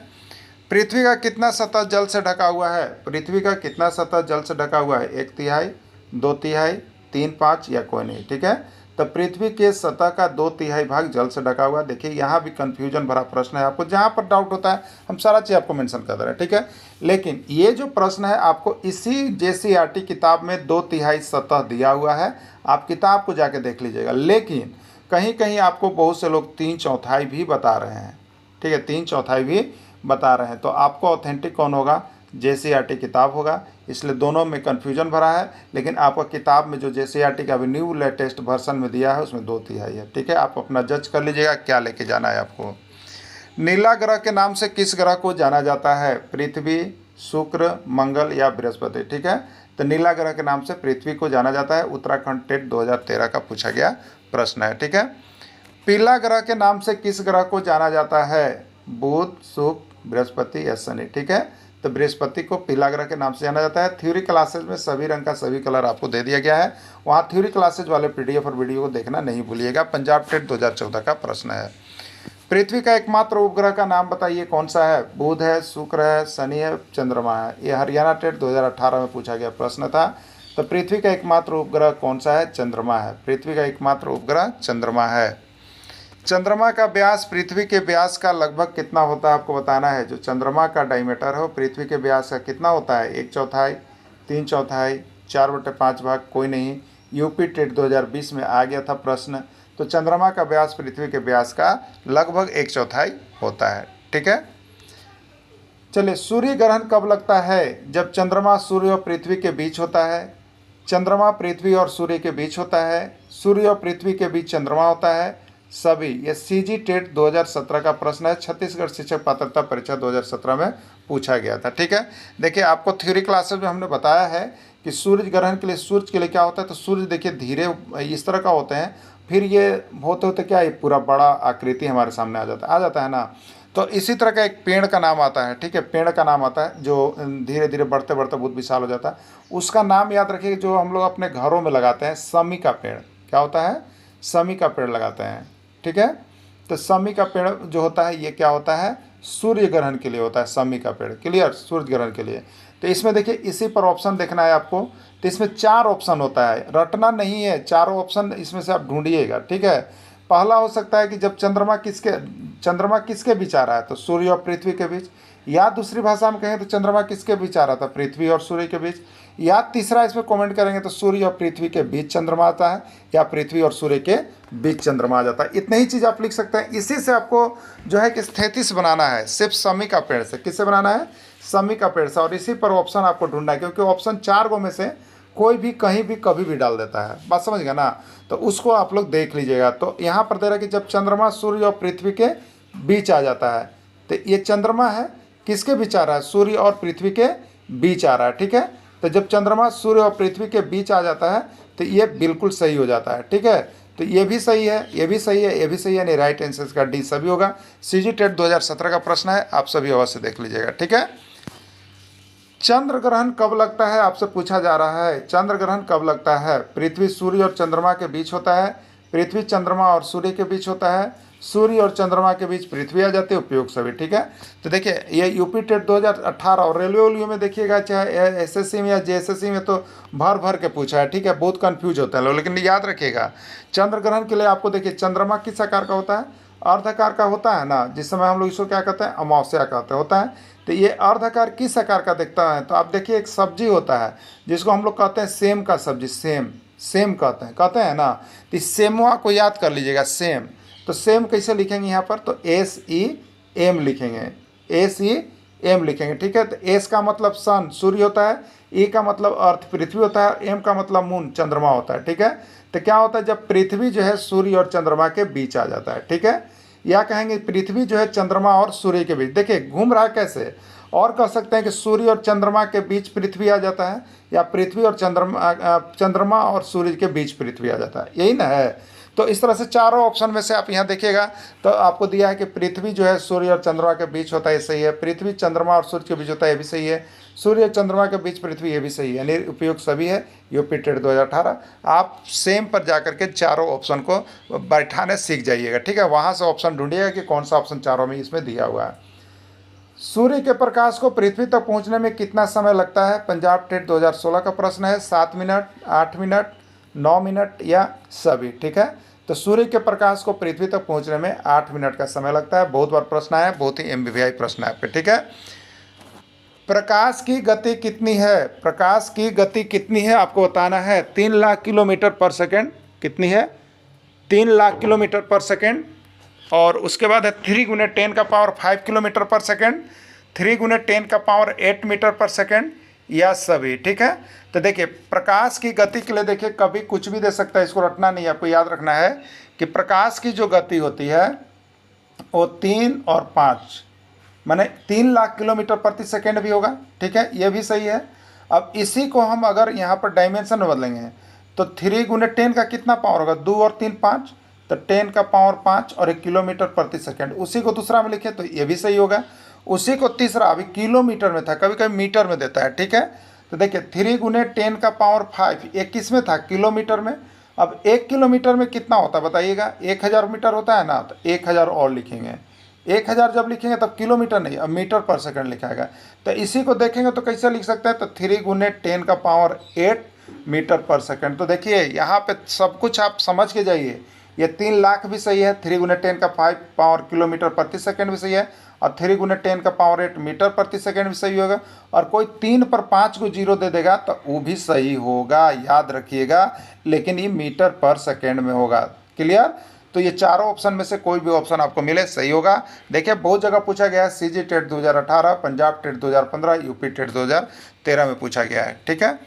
पृथ्वी का कितना सतह जल से ढका हुआ है? पृथ्वी का कितना सतह जल से ढका हुआ है? 1/3, 2/3, 3/5 या कोई नहीं। ठीक है, तो पृथ्वी के सतह का 2/3 भाग जल से ढका हुआ है। देखिए, यहाँ भी कंफ्यूजन भरा प्रश्न है। आपको जहाँ पर डाउट होता है हम सारा चीज़ आपको मेंशन कर दे रहे हैं। ठीक है, लेकिन ये जो प्रश्न है आपको इसी JCERT किताब में 2/3 सतह दिया हुआ है। आप किताब को जाके देख लीजिएगा। लेकिन कहीं कहीं आपको बहुत से लोग 3/4 भी बता रहे हैं। ठीक है, 3/4 भी बता रहे हैं। तो आपको ऑथेंटिक कौन होगा? JCERT किताब होगा। इसलिए दोनों में कन्फ्यूजन भरा है। लेकिन आपका किताब में जो JCERT का अभी न्यू लेटेस्ट वर्जन में दिया है उसमें 2/3 है। ठीक है, आप अपना जज कर लीजिएगा क्या लेके जाना है आपको। नीला ग्रह के नाम से किस ग्रह को जाना जाता है? पृथ्वी, शुक्र, मंगल या बृहस्पति। ठीक है, तो नीला ग्रह के नाम से पृथ्वी को जाना जाता है। उत्तराखंड टेट 2013 का पूछा गया प्रश्न है। ठीक है, पीला ग्रह के नाम से किस ग्रह को जाना जाता है? बुध, शुक्र, बृहस्पति या शनि। ठीक है, तो बृहस्पति को पीला ग्रह के नाम से जाना जाता है। थ्योरी क्लासेज में सभी रंग का सभी कलर आपको दे दिया गया है, वहाँ थ्योरी क्लासेज वाले पीडीएफ और वीडियो को देखना नहीं भूलिएगा। पंजाब टेट 2014 का प्रश्न है। पृथ्वी का एकमात्र उपग्रह का नाम बताइए, कौन सा है? बुध है, शुक्र है, शनि है, चंद्रमा है। ये हरियाणा टेट 2018 में पूछा गया प्रश्न था। तो पृथ्वी का एकमात्र उपग्रह कौन सा है? चंद्रमा है। पृथ्वी का एकमात्र उपग्रह चंद्रमा है। चंद्रमा का व्यास पृथ्वी के व्यास का लगभग कितना होता है, आपको बताना है। जो चंद्रमा का डायमीटर है वो पृथ्वी के व्यास का कितना होता है? 1/4, 3/4, 4/5 भाग, कोई नहीं। यूपी टेट 2020 में आ गया था प्रश्न। तो चंद्रमा का व्यास पृथ्वी के व्यास का लगभग 1/4 होता है। ठीक है, चलिए, सूर्य ग्रहण कब लगता है? जब चंद्रमा सूर्य और पृथ्वी के बीच होता है। चंद्रमा पृथ्वी और सूर्य के बीच होता है। सूर्य और पृथ्वी के बीच चंद्रमा होता है। सभी ये सीजी टेट 2017 का प्रश्न है। छत्तीसगढ़ शिक्षक पात्रता परीक्षा 2017 में पूछा गया था। ठीक है, देखिए आपको थ्योरी क्लासेस में हमने बताया है कि सूर्य ग्रहण के लिए, सूर्य के लिए क्या होता है, तो सूर्य देखिए धीरे इस तरह का होते हैं, फिर ये होते होते क्या, ये पूरा बड़ा आकृति हमारे सामने आ जाता है ना। तो इसी तरह का एक पेड़ का नाम आता है। ठीक है, पेड़ का नाम आता है जो धीरे धीरे बढ़ते बढ़ते बहुत विशाल हो जाता है। उसका नाम याद रखिए, जो हम लोग अपने घरों में लगाते हैं, समी का पेड़। क्या होता है? समी का पेड़ लगाते हैं। ठीक है, तो समी का पेड़ जो होता है ये क्या होता है? सूर्य ग्रहण के लिए होता है समी का पेड़। क्लियर, सूर्य ग्रहण के लिए। तो इसमें देखिए इसी पर ऑप्शन देखना है आपको। तो इसमें 4 ऑप्शन होता है, रटना नहीं है, चारों ऑप्शन इसमें से आप ढूंढिएगा। ठीक है, पहला हो सकता है कि जब चंद्रमा किसके बीच आ रहा है, तो सूर्य और पृथ्वी के बीच। या दूसरी भाषा में कहें तो चंद्रमा किसके बीच आ रहा था? पृथ्वी और सूर्य के बीच। या तीसरा इसमें कमेंट करेंगे तो सूर्य और पृथ्वी के बीच चंद्रमा आता है, या पृथ्वी और सूर्य के बीच चंद्रमा आ जाता है। इतने ही चीज़ आप लिख सकते हैं। इसी से आपको जो है कि स्थेतिस बनाना है, सिर्फ समी का पेड़ से। किससे बनाना है? समी का पेड़ से। और इसी पर ऑप्शन आपको ढूंढना है, क्योंकि ऑप्शन 4 गो में से कोई भी कहीं भी कभी भी डाल देता है। बात समझ गए ना? तो उसको आप लोग देख लीजिएगा। तो यहाँ पर दे रहा है कि जब चंद्रमा सूर्य और पृथ्वी के बीच आ जाता है, तो ये चंद्रमा है किसके बीच आ रहा है? सूर्य और पृथ्वी के बीच आ रहा है। ठीक है, तो जब चंद्रमा सूर्य और पृथ्वी के बीच आ जाता है तो ये बिल्कुल सही हो जाता है। ठीक है, तो ये भी सही है, ये भी सही है, ये भी सही है, नहीं, राइट आंसर का डी सभी होगा। सीजी टेट 2017 का प्रश्न है, आप सभी अवश्य देख लीजिएगा। ठीक है, चंद्र ग्रहण कब लगता है, आपसे पूछा जा रहा है। चंद्र ग्रहण कब लगता है? पृथ्वी सूर्य और चंद्रमा के बीच होता है। पृथ्वी चंद्रमा और सूर्य के बीच होता है। सूर्य और चंद्रमा के बीच पृथ्वी आ जाती है। उपयोग सभी। ठीक है, तो देखिए ये यूपी टेट 2018 और रेलवे वोलियो में देखिएगा, चाहे एसएससी में या जेएसएससी में, तो भर भर के पूछा है। ठीक है, बहुत कंफ्यूज होते हैं लोग, लेकिन याद रखिएगा चंद्र ग्रहण के लिए आपको देखिए चंद्रमा किस आकार का होता है? अर्धाकार का होता है ना, जिस समय हम लोग इसको क्या कहते हैं? अमावस्या कहते होता है। तो ये अर्धाकार किस आकार का दिखता है? तो आप देखिए एक सब्जी होता है जिसको हम लोग कहते हैं सेम का सब्जी, सेम कहते हैं ना। तो इस सेमुआ को याद कर लीजिएगा, सेम। तो सेम कैसे लिखेंगे यहाँ पर? तो SEM लिखेंगे, SEM लिखेंगे। ठीक है, तो एस का मतलब सन, सूर्य होता है। ई का मतलब अर्थ, पृथ्वी होता है। एम का मतलब मून, चंद्रमा होता है। ठीक है, तो क्या होता है जब पृथ्वी जो है सूर्य और चंद्रमा के बीच आ जाता है। ठीक है, या कहेंगे पृथ्वी जो है चंद्रमा और सूर्य के बीच। देखिए घूम रहा है कैसे, और कह सकते हैं कि सूर्य और चंद्रमा के बीच पृथ्वी आ जाता है, या पृथ्वी और चंद्रमा और सूर्य के बीच पृथ्वी आ जाता है, यही ना है। तो इस तरह से चारों ऑप्शन में से आप यहाँ देखिएगा तो आपको दिया है कि पृथ्वी जो है सूर्य और चंद्रमा के बीच होता है, ये सही है। पृथ्वी चंद्रमा और सूर्य के बीच होता है, ये भी सही है। सूर्य और चंद्रमा के बीच पृथ्वी, ये भी सही है। यानी उपयोग सभी है। UP TET 2018। आप सेम पर जाकर के चारों ऑप्शन को बैठाने सीख जाइएगा। ठीक है, वहाँ से ऑप्शन ढूंढिएगा कि कौन सा ऑप्शन चारों में इसमें दिया हुआ है। सूर्य के प्रकाश को पृथ्वी तक पहुँचने में कितना समय लगता है? पंजाब टेट 2016 का प्रश्न है। 7 मिनट, 8 मिनट, 9 मिनट या सभी। ठीक है, तो सूर्य के प्रकाश को पृथ्वी तक पहुंचने में 8 मिनट का समय लगता है। बहुत बार प्रश्न आया, बहुत ही MBVI प्रश्न है आपके। ठीक है, प्रकाश की गति कितनी है? प्रकाश की गति कितनी है आपको बताना है। 3 लाख किलोमीटर पर सेकेंड। कितनी है? 3 लाख किलोमीटर पर सेकेंड। और उसके बाद है 3 × 10 का पावर 5 किलोमीटर पर सेकेंड, 3 × 10 का पावर 8 मीटर पर सेकेंड, या सभी। ठीक है, तो देखिए प्रकाश की गति के लिए देखिए कभी कुछ भी दे सकता है, इसको रटना नहीं है, आपको याद रखना है कि प्रकाश की जो गति होती है वो 3 और 5 माने 3 लाख किलोमीटर प्रति सेकेंड भी होगा। ठीक है, ये भी सही है। अब इसी को हम अगर यहाँ पर डायमेंशन में बदलेंगे तो 3 गुने 10 का कितना पावर होगा, 2 और 3 5, तो 10 का पावर 5 और 1 किलोमीटर प्रति सेकेंड। उसी को दूसरा में लिखे तो ये भी सही होगा। उसी को तीसरा, अभी किलोमीटर में था, कभी कभी मीटर में देता है। ठीक है, तो देखिए 3 गुने 10 का पावर 5, ये किस में था, किलोमीटर में। अब 1 किलोमीटर में कितना होता है बताइएगा, 1000 मीटर होता है ना, तो 1000 और लिखेंगे। 1000 जब लिखेंगे तब किलोमीटर नहीं, अब मीटर पर सेकंड लिखाएगा। तो इसी को देखेंगे तो कैसे लिख सकते हैं, तो 3 गुने 10 का पावर 8 मीटर पर सेकंड। तो देखिए यहाँ पे सब कुछ आप समझ के जाइए। ये 3 लाख भी सही है, 3 गुने 10 का 5 पावर किलोमीटर प्रति सेकंड भी सही है, और 3 गुने 10 का पावर 8 मीटर प्रति सेकंड भी सही होगा। और कोई 3 पर 5 को जीरो दे देगा तो वो भी सही होगा, याद रखिएगा, लेकिन ये मीटर पर सेकंड में होगा। क्लियर। तो ये चारों ऑप्शन में से कोई भी ऑप्शन आपको मिले सही होगा। देखिए बहुत जगह पूछा गया है, CG TET 2018, Punjab TET 2015, UP TET 2013 में पूछा गया है। ठीक है,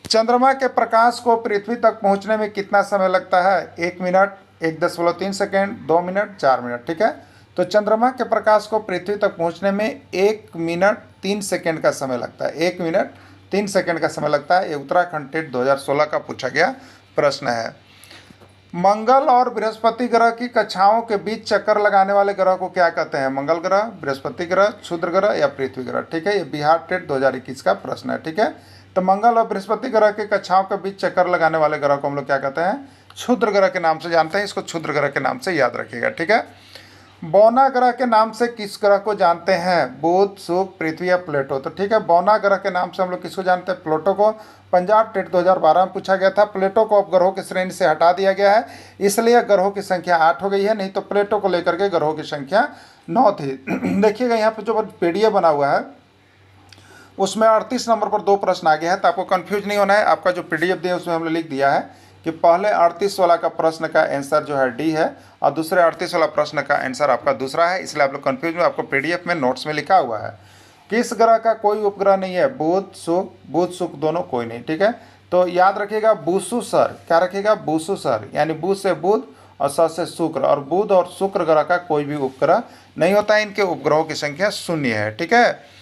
चंद्रमा के प्रकाश को पृथ्वी तक पहुंचने में कितना समय लगता है, 1 मिनट, 1.3 सेकेंड, 2 मिनट, 4 मिनट। ठीक है, तो चंद्रमा के प्रकाश को पृथ्वी तक पहुंचने में 1 मिनट 3 सेकेंड का समय लगता है। 1 मिनट 3 सेकेंड का समय लगता है। ये उत्तराखंड टेट 2016 का पूछा गया प्रश्न है। मंगल और बृहस्पति ग्रह की कक्षाओं के बीच चक्कर लगाने वाले ग्रह को क्या कहते हैं, मंगल ग्रह, बृहस्पति ग्रह, क्षुद्र ग्रह या पृथ्वी ग्रह। ठीक है, ये बिहार टेट 2021 का प्रश्न है। ठीक है, तो मंगल और बृहस्पति ग्रह के कक्षाओं के बीच चक्कर लगाने वाले ग्रह को हम लोग क्या कहते हैं, क्षुद्र ग्रह के नाम से जानते हैं। इसको क्षुद्र ग्रह के नाम से याद रखिएगा। ठीक है, बौना ग्रह के नाम से किस ग्रह को जानते हैं, बुध, शुक्र, पृथ्वी या प्लेटो। तो ठीक है, बौना ग्रह के नाम से हम लोग किसको जानते हैं, प्लूटो को। पंजाब टेट 2012 में पूछा गया था। प्लेटो को अब ग्रहों की श्रेणी से हटा दिया गया है, इसलिए ग्रहों की संख्या 8 हो गई है, नहीं तो प्लेटो को लेकर के ग्रहों की संख्या 9 थी। देखिएगा यहाँ पर जो पीडीएफ बना हुआ है उसमें 38 नंबर पर 2 प्रश्न आ गया है, तो आपको कंफ्यूज नहीं होना है। आपका जो पीडीएफ दिया है उसमें हमने लिख दिया है कि पहले 38 वाला का प्रश्न का आंसर जो है डी है, और दूसरे 38 वाला प्रश्न का आंसर आपका दूसरा है, इसलिए आप लोग कंफ्यूज में, आपको पीडीएफ में नोट्स में लिखा हुआ है। किस ग्रह का कोई उपग्रह नहीं है, बुध शुक्र दोनों कोई नहीं। ठीक है, तो याद रखिएगा बुसूसर, क्या रखिएगा, बुसूसर, यानी बुध से बुध और सर से शुक्र, और बुध और शुक्र ग्रह का कोई भी उपग्रह नहीं होता है। इनके उपग्रहों की संख्या 0 है। ठीक है,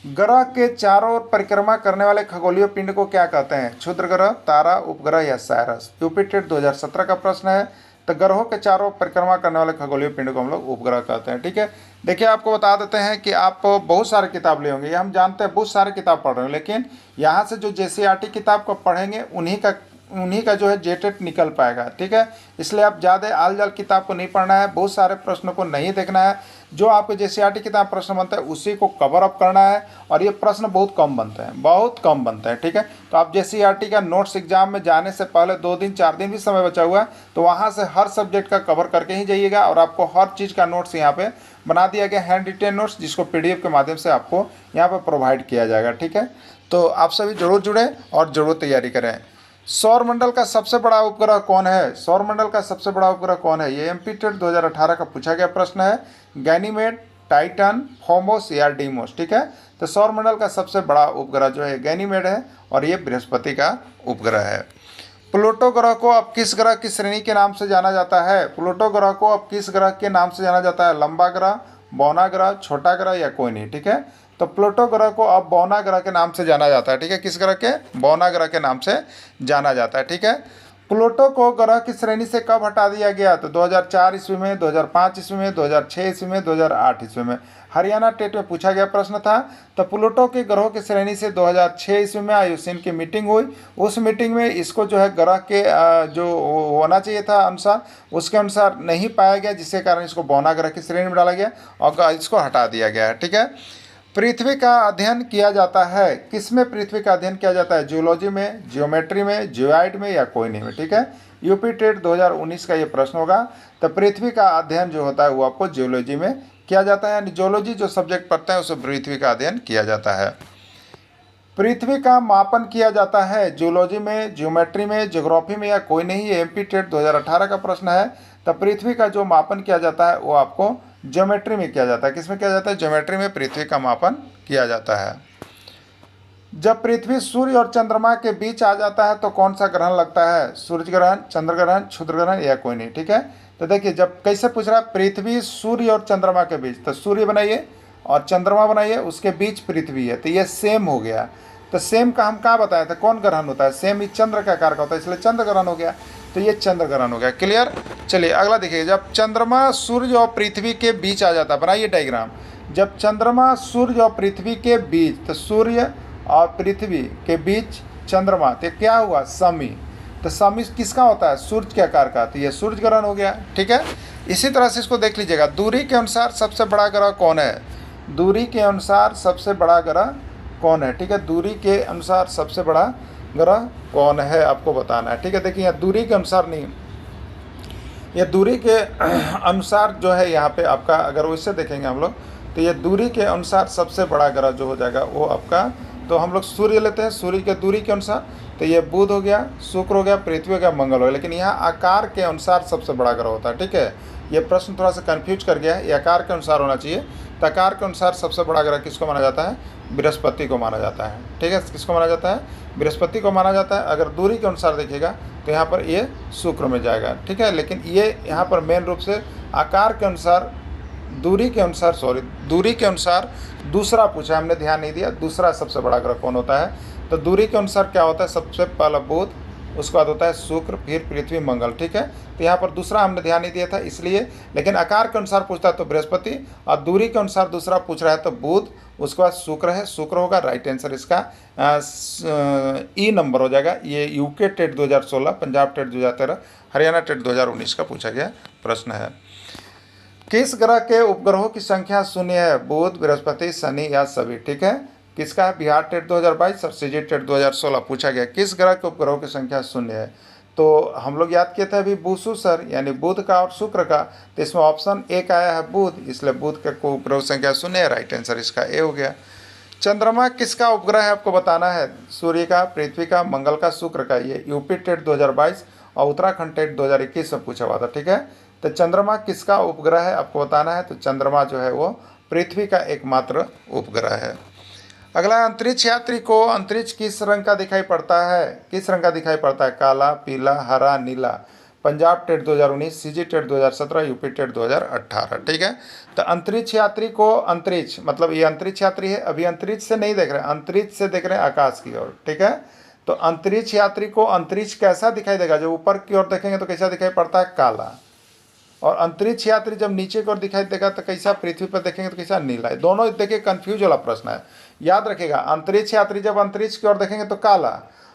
ग्रह के चारों ओर परिक्रमा करने वाले खगोलीय पिंड को क्या कहते हैं, क्षुद्र ग्रह, तारा, उपग्रह या साइरस। यूपी टेट 2017 का प्रश्न है। तो ग्रहों के चारों ओर परिक्रमा करने वाले खगोलीय पिंड को हम लोग उपग्रह कहते हैं। ठीक है, देखिए आपको बता देते हैं कि आप बहुत सारे किताब ले होंगे, ये हम जानते हैं, बहुत सारे किताब पढ़ रहे हैं, लेकिन यहाँ से जो जेसीईआरटी किताब को पढ़ेंगे उन्हीं का जो है जेटेट निकल पाएगा। ठीक है, इसलिए आप ज़्यादा आल जाल किताब को नहीं पढ़ना है, बहुत सारे प्रश्नों को नहीं देखना है। जो आपके जेसीईआरटी किताब प्रश्न बनता है उसी को कवर अप करना है, और ये प्रश्न बहुत कम बनते हैं, बहुत कम बनते हैं। ठीक है, तो आप जेसीईआरटी का नोट्स एग्जाम में जाने से पहले 2 दिन 4 दिन भी समय बचा हुआ है, तो वहाँ से हर सब्जेक्ट का कवर करके ही जाइएगा, और आपको हर चीज़ का नोट्स यहाँ पे बना दिया गया, हैंड रिटेन नोट्स, जिसको पीडीएफ के माध्यम से आपको यहाँ पर प्रोवाइड किया जाएगा। ठीक है, तो आप सभी जरूर जुड़ें और जरूर तैयारी करें। सौरमंडल का सबसे बड़ा उपग्रह कौन है, सौरमंडल का सबसे बड़ा उपग्रह कौन है, ये एमपी टेट 2018 का पूछा गया प्रश्न है। गैनीमेड, टाइटन, फोमोस या डीमोस। ठीक है, तो सौरमंडल का सबसे बड़ा उपग्रह जो है गैनीमेड है, और ये बृहस्पति का उपग्रह है। प्लूटो ग्रह को अब किस ग्रह की श्रेणी के नाम से जाना जाता है, प्लूटो ग्रह को अब किस ग्रह के नाम से जाना जाता है, लंबा ग्रह, बौना ग्रह, छोटा ग्रह या कोई नहीं। ठीक है, तो प्लूटो ग्रह को अब बौना ग्रह के नाम से जाना जाता है। ठीक है, किस ग्रह के, बौना ग्रह के नाम से जाना जाता है। ठीक है, प्लूटो को ग्रह की श्रेणी से कब हटा दिया गया, तो 2004 ईस्वी में, 2005 ईस्वी में, 2006 ईस्वी में, 2008 ईस्वी में। हरियाणा टेट में पूछा गया प्रश्न था। तो प्लूटो के ग्रहों की श्रेणी से 2006 ईस्वी में आयुसीन की मीटिंग हुई। उस मीटिंग में इसको जो है ग्रह के जो होना चाहिए था अनुसार, उसके अनुसार नहीं पाया गया, जिसके कारण इसको बौना ग्रह की श्रेणी में डाला गया और इसको हटा दिया गया है। ठीक है, पृथ्वी का अध्ययन किया जाता है, किसमें पृथ्वी का अध्ययन किया जाता है, जियोलॉजी में, जियोमेट्री में, जियोइड में या कोई नहीं में। ठीक है, यूपी टेट 2019 का ये प्रश्न होगा। तो पृथ्वी का अध्ययन जो होता है वो आपको जियोलॉजी में किया जाता है, यानी जियोलॉजी जो सब्जेक्ट पढ़ते हैं उसे पृथ्वी का अध्ययन किया जाता है। पृथ्वी का मापन किया जाता है जियोलॉजी में, जियोमेट्री में, ज्योग्राफी में या कोई नहीं, ये एमपी टेट 2018 का प्रश्न है। तो पृथ्वी का जो मापन किया जाता है वो आपको ज्योमेट्री में किया जाता है। किसमें किया जाता है, ज्योमेट्री में पृथ्वी का मापन किया जाता है। जब पृथ्वी सूर्य और चंद्रमा के बीच आ जाता है तो कौन सा ग्रहण लगता है? सूर्य ग्रहण, चंद्र ग्रहण, क्षुद्र ग्रहण या कोई नहीं। ठीक है, तो देखिए जब कैसे पूछ रहा है, पृथ्वी सूर्य और चंद्रमा के बीच, तो सूर्य बनाइए और चंद्रमा बनाइए, उसके बीच पृथ्वी है, तो ये सेम हो गया। तो सेम का हम क्या बताया था, कौन ग्रहण होता है? सेम ही चंद्र का आकार का होता है, इसलिए चंद्र ग्रहण हो गया। तो ये चंद्र ग्रहण हो गया। क्लियर। चलिए अगला देखिए, जब चंद्रमा सूर्य और पृथ्वी के बीच आ जाता है, बनाइए डायग्राम। जब चंद्रमा सूर्य और पृथ्वी के बीच, तो सूर्य और पृथ्वी के बीच चंद्रमा, तो क्या हुआ? समी। तो समी किसका होता है? सूर्य के आकार का, तो ये सूर्य ग्रहण हो गया। ठीक है, इसी तरह से इसको देख लीजिएगा, दूरी के अनुसार सबसे बड़ा ग्रह कौन है? दूरी के अनुसार सबसे बड़ा ग्रह कौन है? ठीक है, दूरी के अनुसार सबसे बड़ा ग्रह कौन है आपको बताना है। ठीक है, देखिए यहाँ दूरी के अनुसार नहीं, ये दूरी के अनुसार जो है यहाँ पे आपका, अगर वैसे देखेंगे हम लोग, तो ये दूरी के अनुसार सबसे बड़ा ग्रह जो हो जाएगा वो आपका, तो हम लोग सूर्य लेते हैं, सूर्य के दूरी के अनुसार, तो ये बुध हो गया, शुक्र हो गया, पृथ्वी हो गया, मंगल हो गया। लेकिन यहाँ आकार के अनुसार सबसे बड़ा ग्रह होता है। ठीक है, ये प्रश्न थोड़ा सा कन्फ्यूज कर गया है, ये आकार के अनुसार होना चाहिए। तो आकार के अनुसार सबसे बड़ा ग्रह किसको माना जाता है? बृहस्पति को माना जाता है। ठीक है, किसको माना जाता है? बृहस्पति को माना जाता है। अगर दूरी के अनुसार देखिएगा तो यहाँ पर ये शुक्र में जाएगा। ठीक है, लेकिन ये यहाँ पर मेन रूप से आकार के अनुसार, दूरी के अनुसार, दूरी के अनुसार दूसरा पूछा, हमने ध्यान नहीं दिया, दूसरा सबसे बड़ा ग्रह कौन होता है? तो दूरी के अनुसार क्या होता है? सबसे पहला बुध, उसके बाद होता है शुक्र, फिर पृथ्वी, मंगल। ठीक है, तो यहाँ पर दूसरा हमने ध्यान नहीं दिया था इसलिए, लेकिन आकार के अनुसार पूछता है तो बृहस्पति, और दूरी के अनुसार दूसरा पूछ रहा है तो बुध, उसके बाद शुक्र है, शुक्र होगा। राइट आंसर इसका ई नंबर हो जाएगा। ये UK TET 2016, Punjab TET 2013, Haryana TET 2019 का पूछा गया प्रश्न है। किस ग्रह के उपग्रहों की संख्या शून्य है? बुध, बृहस्पति, शनि या सभी? ठीक है, किसका है? बिहार टेट 2022 और सीजी टेट 2016 पूछा गया, किस ग्रह के उपग्रहों की संख्या शून्य है? तो हम लोग याद किए थे अभी बूसू सर, यानी बुध का और शुक्र का, तो इसमें ऑप्शन ए का आया है बुध, इसलिए बुध का उपग्रह संख्या शून्य है। राइट आंसर इसका ए हो गया। चंद्रमा किसका उपग्रह है आपको बताना है? सूर्य का, पृथ्वी का, मंगल का, शुक्र का। ये यूपी टेट 2022 और उत्तराखंड टेट 2021 में पूछा हुआ था। ठीक है, तो चंद्रमा किसका उपग्रह है आपको बताना है? तो चंद्रमा जो है वो पृथ्वी का एकमात्र उपग्रह है। अगला, अंतरिक्ष यात्री को अंतरिक्ष किस रंग का दिखाई पड़ता है? किस रंग का दिखाई पड़ता है? काला, पीला, हरा, नीला। Punjab TET 2019, CG TET 2017, UP TET 2018। ठीक है, तो अंतरिक्ष यात्री को, अंतरिक्ष मतलब ये अंतरिक्ष यात्री है, अभी अंतरिक्ष से नहीं देख रहे हैं, अंतरिक्ष से देख रहे हैं आकाश की ओर। ठीक है, तो अंतरिक्ष यात्री को अंतरिक्ष कैसा दिखाई देगा? जब ऊपर की ओर देखेंगे तो कैसा दिखाई पड़ता है? काला। और अंतरिक्ष यात्री जब नीचे की ओर दिखाई देगा तो कैसा? पृथ्वी पर देखेंगे तो कैसा? नीला है। दोनों देखिए कंफ्यूज वाला प्रश्न है, याद रखिएगा। अंतरिक्ष यात्री जब अंतरिक्ष की ओर देखेंगे तो काला,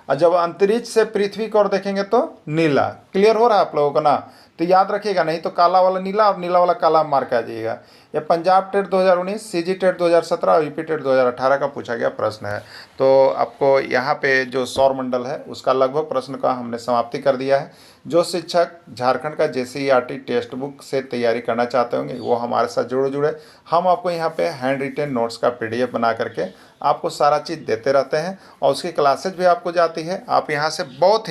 और जब अंतरिक्ष से पृथ्वी की ओर देखेंगे तो नीला। क्लियर हो रहा है आप लोगों को ना? तो याद रखिएगा, नहीं तो काला वाला नीला और नीला वाला काला मार के आ जाइएगा। यह पंजाब टेट 2019, सीजी टेट 2017 और यूपी टेट 2018 का पूछा गया प्रश्न है। तो आपको यहाँ पे जो सौरमंडल है उसका लगभग प्रश्न का हमने समाप्ति कर दिया है। जो शिक्षक झारखंड का जेसीईआरटी टेक्स्ट बुक से तैयारी करना चाहते होंगे वो हमारे साथ जरूर जुड़े। हम आपको यहाँ पे हैंड रिटेन नोट्स का पीडीएफ बना करके आपको सारा चीज़ देते रहते हैं, और उसकी क्लासेज भी आपको जाती है। आप यहाँ से बहुत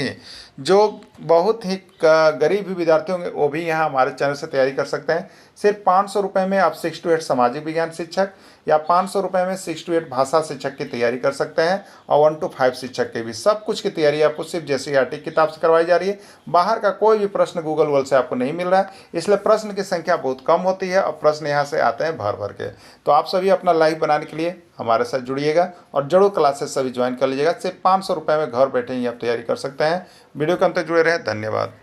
ही गरीब भी विद्यार्थी होंगे वो भी यहाँ हमारे चैनल से तैयारी कर सकते हैं। सिर्फ 500 रुपये में आप 6 to 8 सामाजिक विज्ञान शिक्षक या 500 रुपये में 6 to 8 भाषा शिक्षक की तैयारी कर सकते हैं, और 1 to 5 शिक्षक की भी। सब कुछ की तैयारी आपको सिर्फ जेसीईआरटी किताब से करवाई जा रही है। बाहर का कोई भी प्रश्न गूगल वर्ल्ड से आपको नहीं मिल रहा है, इसलिए प्रश्न की संख्या बहुत कम होती है और प्रश्न यहाँ से आते हैं भर भर के। तो आप सभी अपना लाइफ बनाने के लिए हमारे साथ जुड़िएगा और जरूर क्लासेस सभी ज्वाइन कर लीजिएगा। सिर्फ 500 रुपये में घर बैठे ही आप तैयारी कर सकते हैं। वीडियो के अंत तक जुड़े रहें। धन्यवाद।